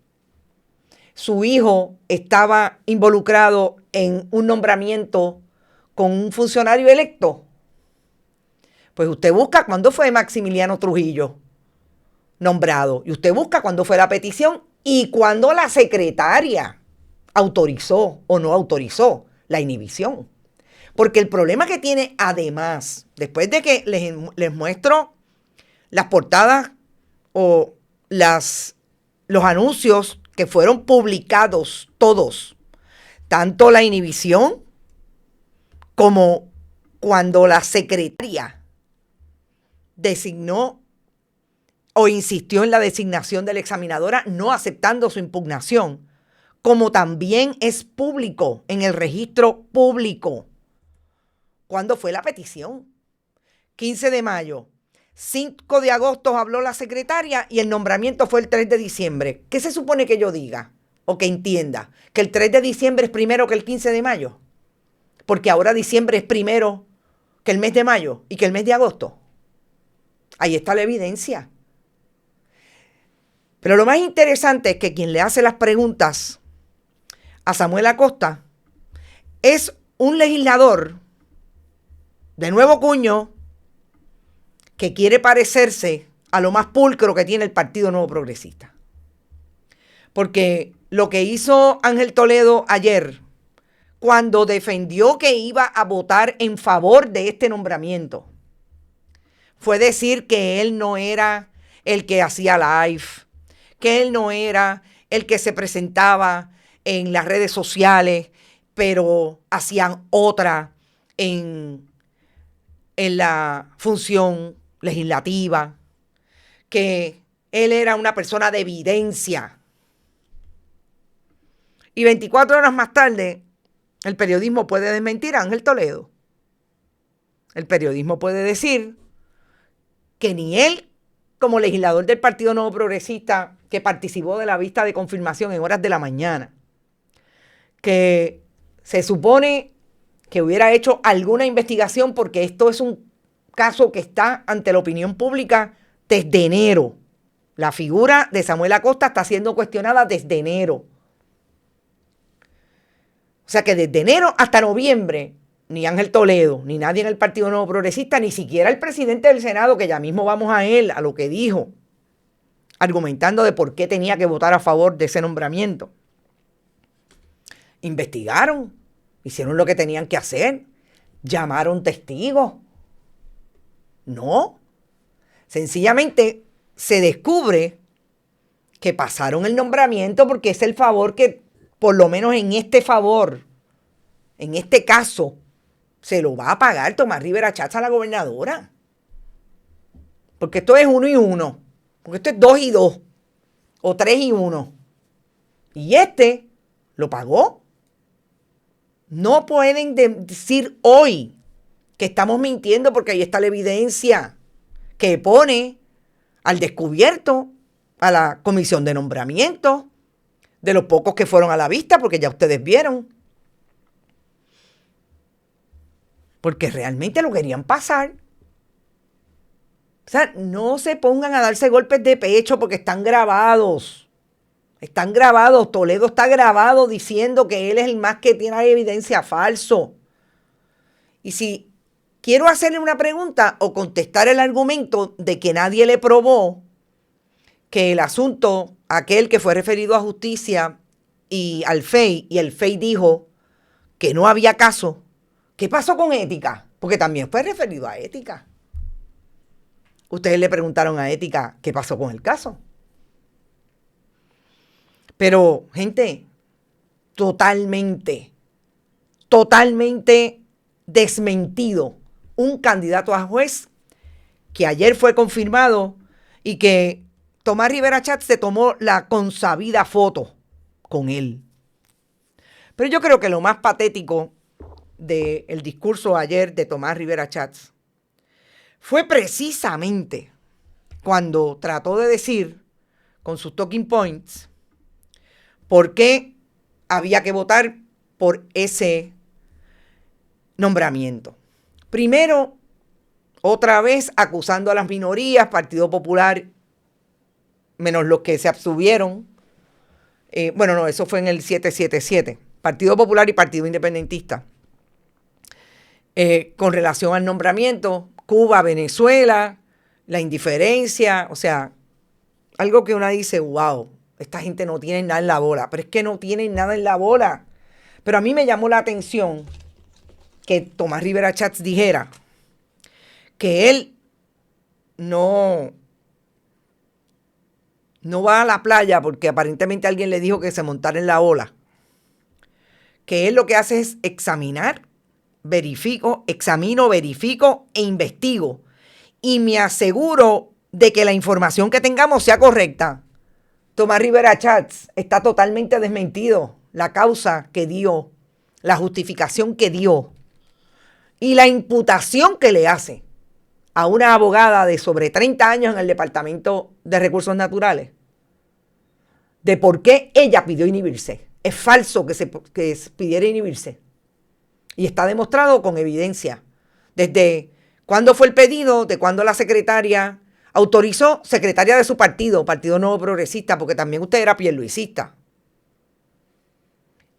su hijo estaba involucrado en un nombramiento con un funcionario electo, pues usted busca cuándo fue Maximiliano Trujillo nombrado y usted busca cuándo fue la petición y cuándo la secretaria autorizó o no autorizó la inhibición. Porque el problema que tiene, además, después de que les muestro las portadas o los anuncios que fueron publicados todos, tanto la inhibición como cuando la secretaria designó o insistió en la designación de la examinadora no aceptando su impugnación, como también es público en el registro público. ¿Cuándo fue la petición? 15 de mayo. 5 de agosto habló la secretaria y el nombramiento fue el 3 de diciembre. ¿Qué se supone que yo diga o que entienda? ¿Que el 3 de diciembre es primero que el 15 de mayo? Porque ahora diciembre es primero que el mes de mayo y que el mes de agosto. Ahí está la evidencia. Pero lo más interesante es que quien le hace las preguntas a Samuel Acosta es un legislador de nuevo cuño que quiere parecerse a lo más pulcro que tiene el Partido Nuevo Progresista. Porque lo que hizo Ángel Toledo ayer, cuando defendió que iba a votar en favor de este nombramiento, fue decir que él no era el que hacía live, que él no era el que se presentaba en las redes sociales, pero hacían otra en la función legislativa, que él era una persona de evidencia. Y 24 horas más tarde, el periodismo puede desmentir a Ángel Toledo. El periodismo puede decir que ni él, como legislador del Partido Nuevo Progresista, que participó de la vista de confirmación en horas de la mañana, que se supone que hubiera hecho alguna investigación porque esto es un caso que está ante la opinión pública desde enero. La figura de Samuel Acosta está siendo cuestionada desde enero. O sea que desde enero hasta noviembre, ni Ángel Toledo, ni nadie en el Partido Nuevo Progresista, ni siquiera el presidente del Senado, que ya mismo vamos a él, a lo que dijo, argumentando de por qué tenía que votar a favor de ese nombramiento. Investigaron, hicieron lo que tenían que hacer, llamaron testigos. No, sencillamente se descubre que pasaron el nombramiento porque es el favor que, por lo menos en este favor, en este caso, se lo va a pagar Tomás Rivera Chatz a la gobernadora. Porque esto es 1 y 1, porque esto es 2 y 2, o 3 y 1. Y este lo pagó. No pueden decir hoy que estamos mintiendo porque ahí está la evidencia que pone al descubierto a la comisión de nombramiento, de los pocos que fueron a la vista, porque ya ustedes vieron. Porque realmente lo querían pasar. O sea, no se pongan a darse golpes de pecho porque están grabados. Están grabados. Toledo está grabado diciendo que él es el más que tiene evidencia. Falso. Y si quiero hacerle una pregunta o contestar el argumento de que nadie le probó que el asunto, aquel que fue referido a justicia y al FEI, y el FEI dijo que no había caso, ¿qué pasó con ética? Porque también fue referido a ética. Ustedes le preguntaron a ética qué pasó con el caso. Pero, gente, totalmente desmentido un candidato a juez que ayer fue confirmado y que Tomás Rivera Chatz se tomó la consabida foto con él. Pero yo creo que lo más patético del discurso ayer de Tomás Rivera Chats fue precisamente cuando trató de decir con sus talking points por qué había que votar por ese nombramiento. Primero, otra vez acusando a las minorías, Partido Popular, menos los que se abstuvieron. Eso fue en el 777. Partido Popular y Partido Independentista. Con relación al nombramiento, Cuba, Venezuela, la indiferencia, o sea, algo que uno dice, wow, esta gente no tiene nada en la bola, pero es que no tienen nada en la bola. Pero a mí me llamó la atención que Tomás Rivera Chats dijera que él no va a la playa porque aparentemente alguien le dijo que se montara en la ola. Que él lo que hace es examino, verifico e investigo. Y me aseguro de que la información que tengamos sea correcta. Tomás Rivera Chats está totalmente desmentido. La causa que dio, la justificación que dio y la imputación que le hace a una abogada de sobre 30 años en el Departamento de Recursos Naturales de por qué ella pidió inhibirse. Es falso que pidiera inhibirse. Y está demostrado con evidencia. Desde cuándo fue el pedido, de cuándo la secretaria autorizó, secretaria de su partido, Partido Nuevo Progresista, porque también usted era pierluisista.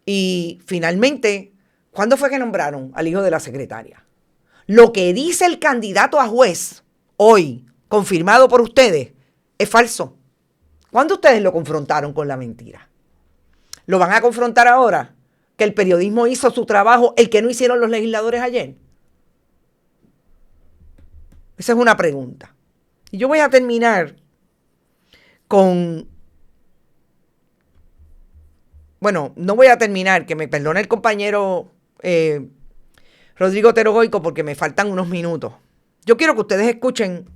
Y finalmente, ¿cuándo fue que nombraron al hijo de la secretaria? Lo que dice el candidato a juez hoy, confirmado por ustedes, es falso. ¿Cuándo ustedes lo confrontaron con la mentira? ¿Lo van a confrontar ahora? Que el periodismo hizo su trabajo, el que no hicieron los legisladores ayer. Esa es una pregunta. Y yo voy a terminar con... Bueno, no voy a terminar, que me perdone el compañero Rodrigo Otero Goico porque me faltan unos minutos. Yo quiero que ustedes escuchen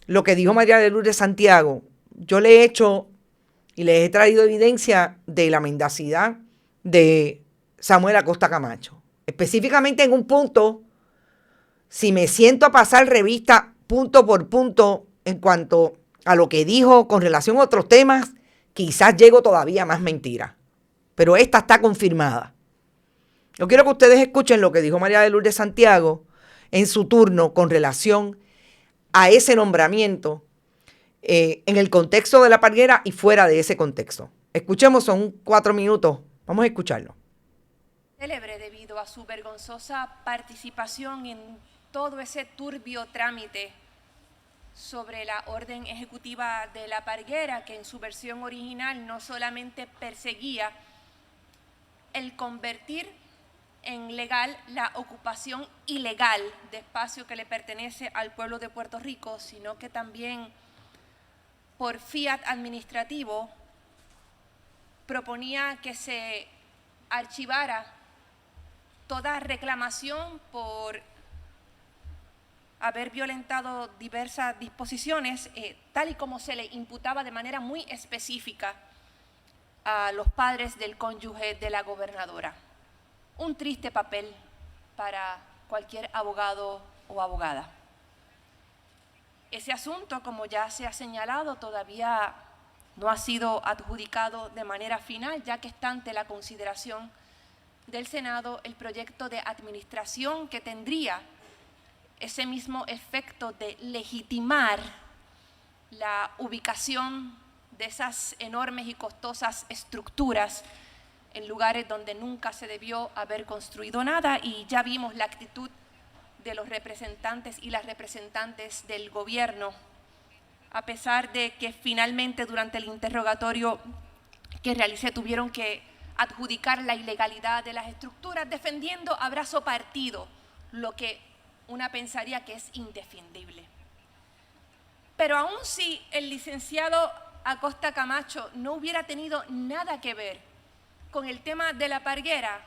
lo que dijo María de Lourdes Santiago. Yo le he hecho y les he traído evidencia de la mendacidad de Samuel Acosta Camacho. Específicamente en un punto, si me siento a pasar revista punto por punto en cuanto a lo que dijo con relación a otros temas, quizás llego todavía más mentira. Pero esta está confirmada. Yo quiero que ustedes escuchen lo que dijo María de Lourdes Santiago en su turno con relación a ese nombramiento en el contexto de la Parguera y fuera de ese contexto. Escuchemos, son 4 minutos. Vamos a escucharlo. Célebre debido a su vergonzosa participación en todo ese turbio trámite sobre la orden ejecutiva de la Parguera, que en su versión original no solamente perseguía el convertir en legal la ocupación ilegal de espacio que le pertenece al pueblo de Puerto Rico, sino que también por fiat administrativo proponía que se archivara toda reclamación por haber violentado diversas disposiciones, tal y como se le imputaba de manera muy específica a los padres del cónyuge de la gobernadora. Un triste papel para cualquier abogado o abogada. Ese asunto, como ya se ha señalado, todavía no ha sido adjudicado de manera final, ya que está ante la consideración del Senado el proyecto de administración que tendría ese mismo efecto de legitimar la ubicación de esas enormes y costosas estructuras en lugares donde nunca se debió haber construido nada, y ya vimos la actitud de los representantes y las representantes del gobierno, a pesar de que finalmente durante el interrogatorio que realicé tuvieron que adjudicar la ilegalidad de las estructuras, defendiendo a brazo partido lo que una pensaría que es indefendible. Pero aun si el licenciado Acosta Camacho no hubiera tenido nada que ver con el tema de la Parguera,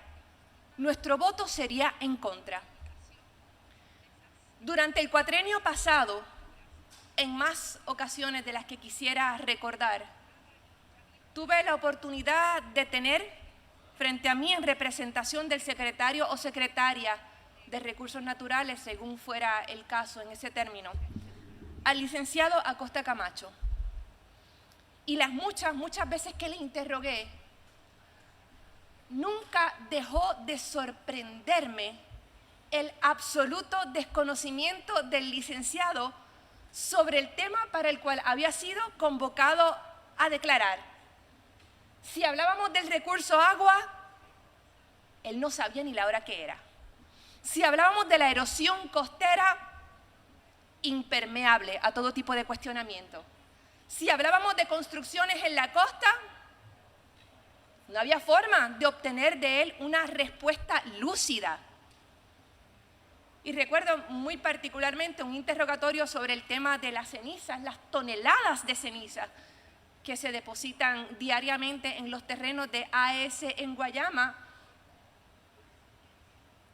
nuestro voto sería en contra. Durante el cuatrenio pasado, en más ocasiones de las que quisiera recordar, tuve la oportunidad de tener frente a mí en representación del secretario o secretaria de Recursos Naturales, según fuera el caso en ese término, al licenciado Acosta Camacho. Y las muchas veces que le interrogué, nunca dejó de sorprenderme el absoluto desconocimiento del licenciado sobre el tema para el cual había sido convocado a declarar. Si hablábamos del recurso agua, él no sabía ni la hora que era. Si hablábamos de la erosión costera, impermeable a todo tipo de cuestionamiento. Si hablábamos de construcciones en la costa, no había forma de obtener de él una respuesta lúcida. Y recuerdo muy particularmente un interrogatorio sobre el tema de las cenizas, las toneladas de cenizas que se depositan diariamente en los terrenos de AES en Guayama.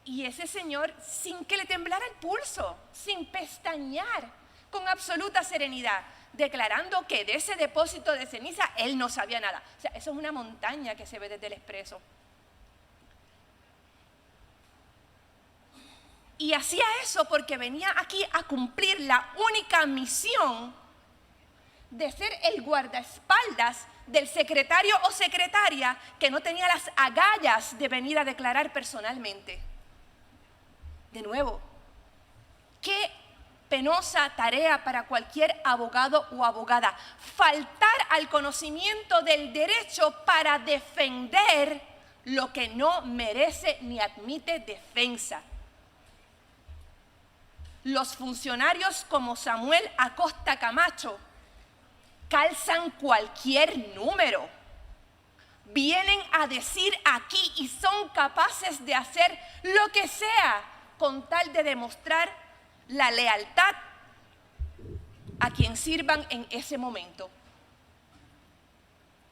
Y ese señor, sin que le temblara el pulso, sin pestañear, con absoluta serenidad, declarando que de ese depósito de ceniza él no sabía nada. O sea, eso es una montaña que se ve desde el Expreso. Y hacía eso porque venía aquí a cumplir la única misión de ser el guardaespaldas del secretario o secretaria que no tenía las agallas de venir a declarar personalmente. De nuevo, qué penosa tarea para cualquier abogado o abogada, faltar al conocimiento del derecho para defender lo que no merece ni admite defensa. Los funcionarios como Samuel Acosta Camacho calzan cualquier número. Vienen a decir aquí y son capaces de hacer lo que sea con tal de demostrar la lealtad a quien sirvan en ese momento.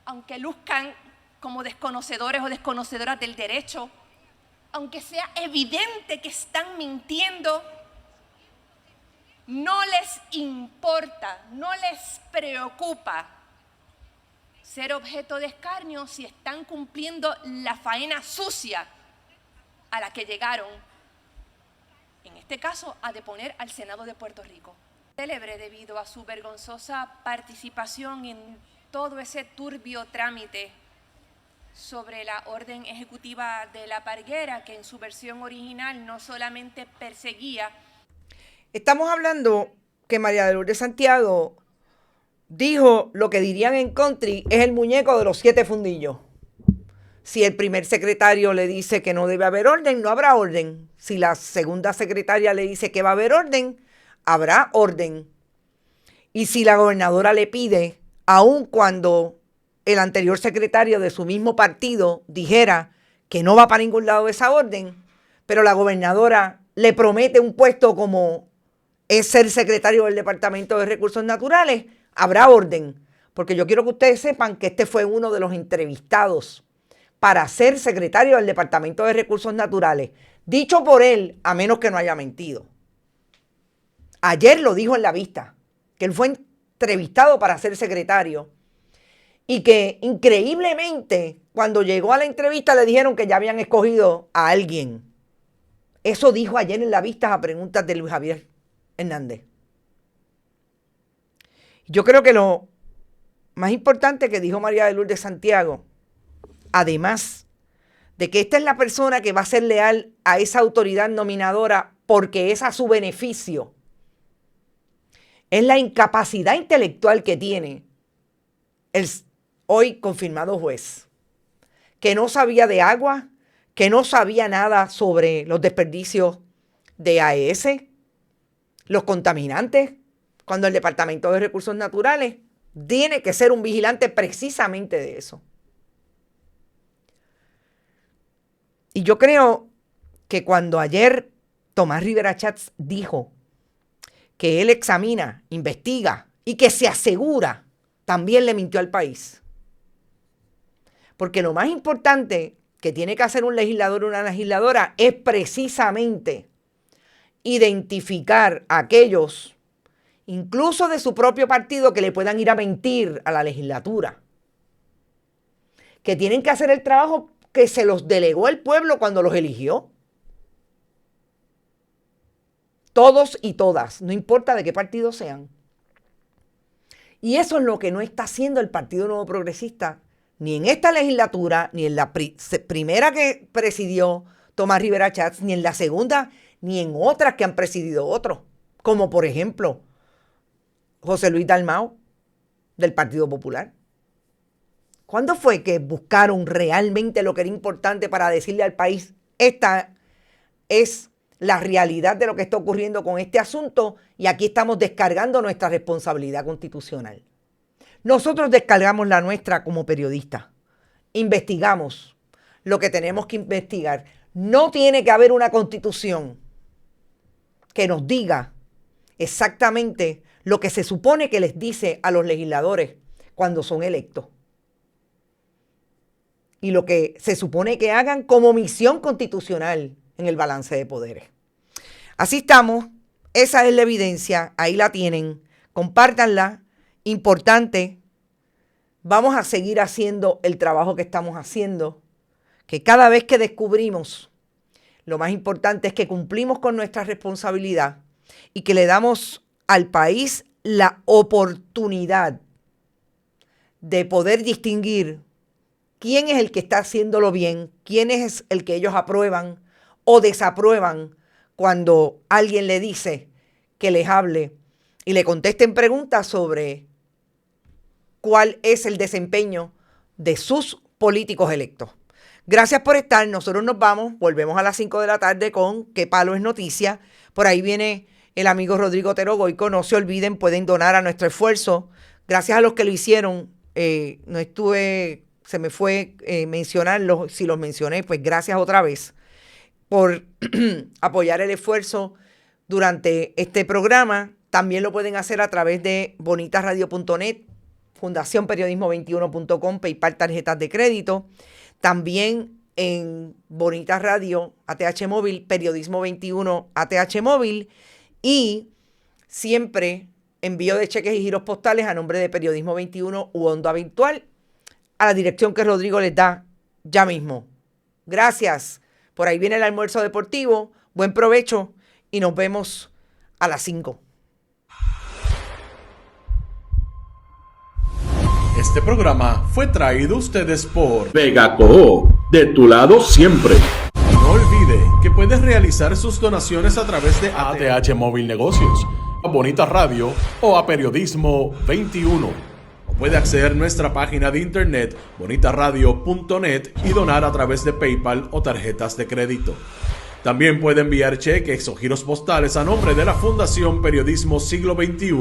Aunque luzcan como desconocedores o desconocedoras del derecho, aunque sea evidente que están mintiendo, no les importa, no les preocupa ser objeto de escarnio si están cumpliendo la faena sucia a la que llegaron, en este caso, a deponer al Senado de Puerto Rico. Célebre debido a su vergonzosa participación en todo ese turbio trámite sobre la orden ejecutiva de la Parguera, que en su versión original no solamente perseguía. Estamos hablando que María de Lourdes Santiago dijo lo que dirían en country, es el muñeco de los 7 fundillos. Si el primer secretario le dice que no debe haber orden, no habrá orden. Si la segunda secretaria le dice que va a haber orden, habrá orden. Y si la gobernadora le pide, aun cuando el anterior secretario de su mismo partido dijera que no va para ningún lado esa orden, pero la gobernadora le promete un puesto como es ser secretario del Departamento de Recursos Naturales, habrá orden. Porque yo quiero que ustedes sepan que este fue uno de los entrevistados para ser secretario del Departamento de Recursos Naturales. Dicho por él, a menos que no haya mentido. Ayer lo dijo en la vista, que él fue entrevistado para ser secretario y que increíblemente cuando llegó a la entrevista le dijeron que ya habían escogido a alguien. Eso dijo ayer en la vista a preguntas de Luis Javier Hernández. Yo creo que lo más importante que dijo María de Lourdes Santiago, además de que esta es la persona que va a ser leal a esa autoridad nominadora porque es a su beneficio, es la incapacidad intelectual que tiene el hoy confirmado juez, que no sabía de agua, que no sabía nada sobre los desperdicios de AES, los contaminantes, cuando el Departamento de Recursos Naturales tiene que ser un vigilante precisamente de eso. Y yo creo que cuando ayer Tomás Rivera Schatz dijo que él examina, investiga y que se asegura, también le mintió al país. Porque lo más importante que tiene que hacer un legislador o una legisladora es precisamente identificar a aquellos, incluso de su propio partido, que le puedan ir a mentir a la legislatura. Que tienen que hacer el trabajo que se los delegó el pueblo cuando los eligió. Todos y todas, no importa de qué partido sean. Y eso es lo que no está haciendo el Partido Nuevo Progresista, ni en esta legislatura, ni en la primera que presidió Tomás Rivera Chats, ni en la segunda, ni en otras que han presidido otros, como por ejemplo José Luis Dalmau, del Partido Popular. ¿Cuándo fue que buscaron realmente lo que era importante para decirle al país, esta es la realidad de lo que está ocurriendo con este asunto y aquí estamos descargando nuestra responsabilidad constitucional? Nosotros descargamos la nuestra como periodistas. Investigamos lo que tenemos que investigar. No tiene que haber una constitución que nos diga exactamente lo que se supone que les dice a los legisladores cuando son electos. Y lo que se supone que hagan como misión constitucional en el balance de poderes. Así estamos, esa es la evidencia, ahí la tienen, compártanla, importante, vamos a seguir haciendo el trabajo que estamos haciendo, que cada vez que descubrimos, lo más importante es que cumplimos con nuestra responsabilidad y que le damos al país la oportunidad de poder distinguir quién es el que está haciéndolo bien, quién es el que ellos aprueban o desaprueban cuando alguien le dice que les hable y le contesten preguntas sobre cuál es el desempeño de sus políticos electos. Gracias por estar, nosotros nos vamos, volvemos a las 5 de la tarde con ¿Qué palo es noticia? Por ahí viene el amigo Rodrigo Otero Goico, no se olviden, pueden donar a nuestro esfuerzo. Gracias a los que lo hicieron, se me fue mencionarlos, si los mencioné, pues gracias otra vez por apoyar el esfuerzo durante este programa. También lo pueden hacer a través de bonitasradio.net, fundacionperiodismo21.com, PayPal, tarjetas de crédito. También en Bonitas Radio, ATH Móvil, Periodismo 21, ATH Móvil. Y siempre envío de cheques y giros postales a nombre de Periodismo 21 u Onda Virtual a la dirección que Rodrigo les da ya mismo. Gracias. Por ahí viene el almuerzo deportivo. Buen provecho y nos vemos a las 5. Este programa fue traído a ustedes por Vegaco, de tu lado siempre. No olvide que puedes realizar sus donaciones a través de ATH Móvil Negocios, a Bonita Radio o a Periodismo 21. O puede acceder a nuestra página de internet bonitasradio.net y donar a través de PayPal o tarjetas de crédito. También puede enviar cheques o giros postales a nombre de la Fundación Periodismo Siglo XXI,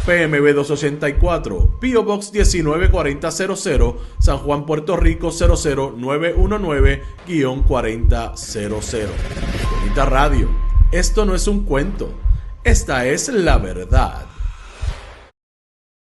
PMB 284, P.O. Box 194000, San Juan, Puerto Rico 00919-4000. Bonita Radio, esto no es un cuento, esta es la verdad.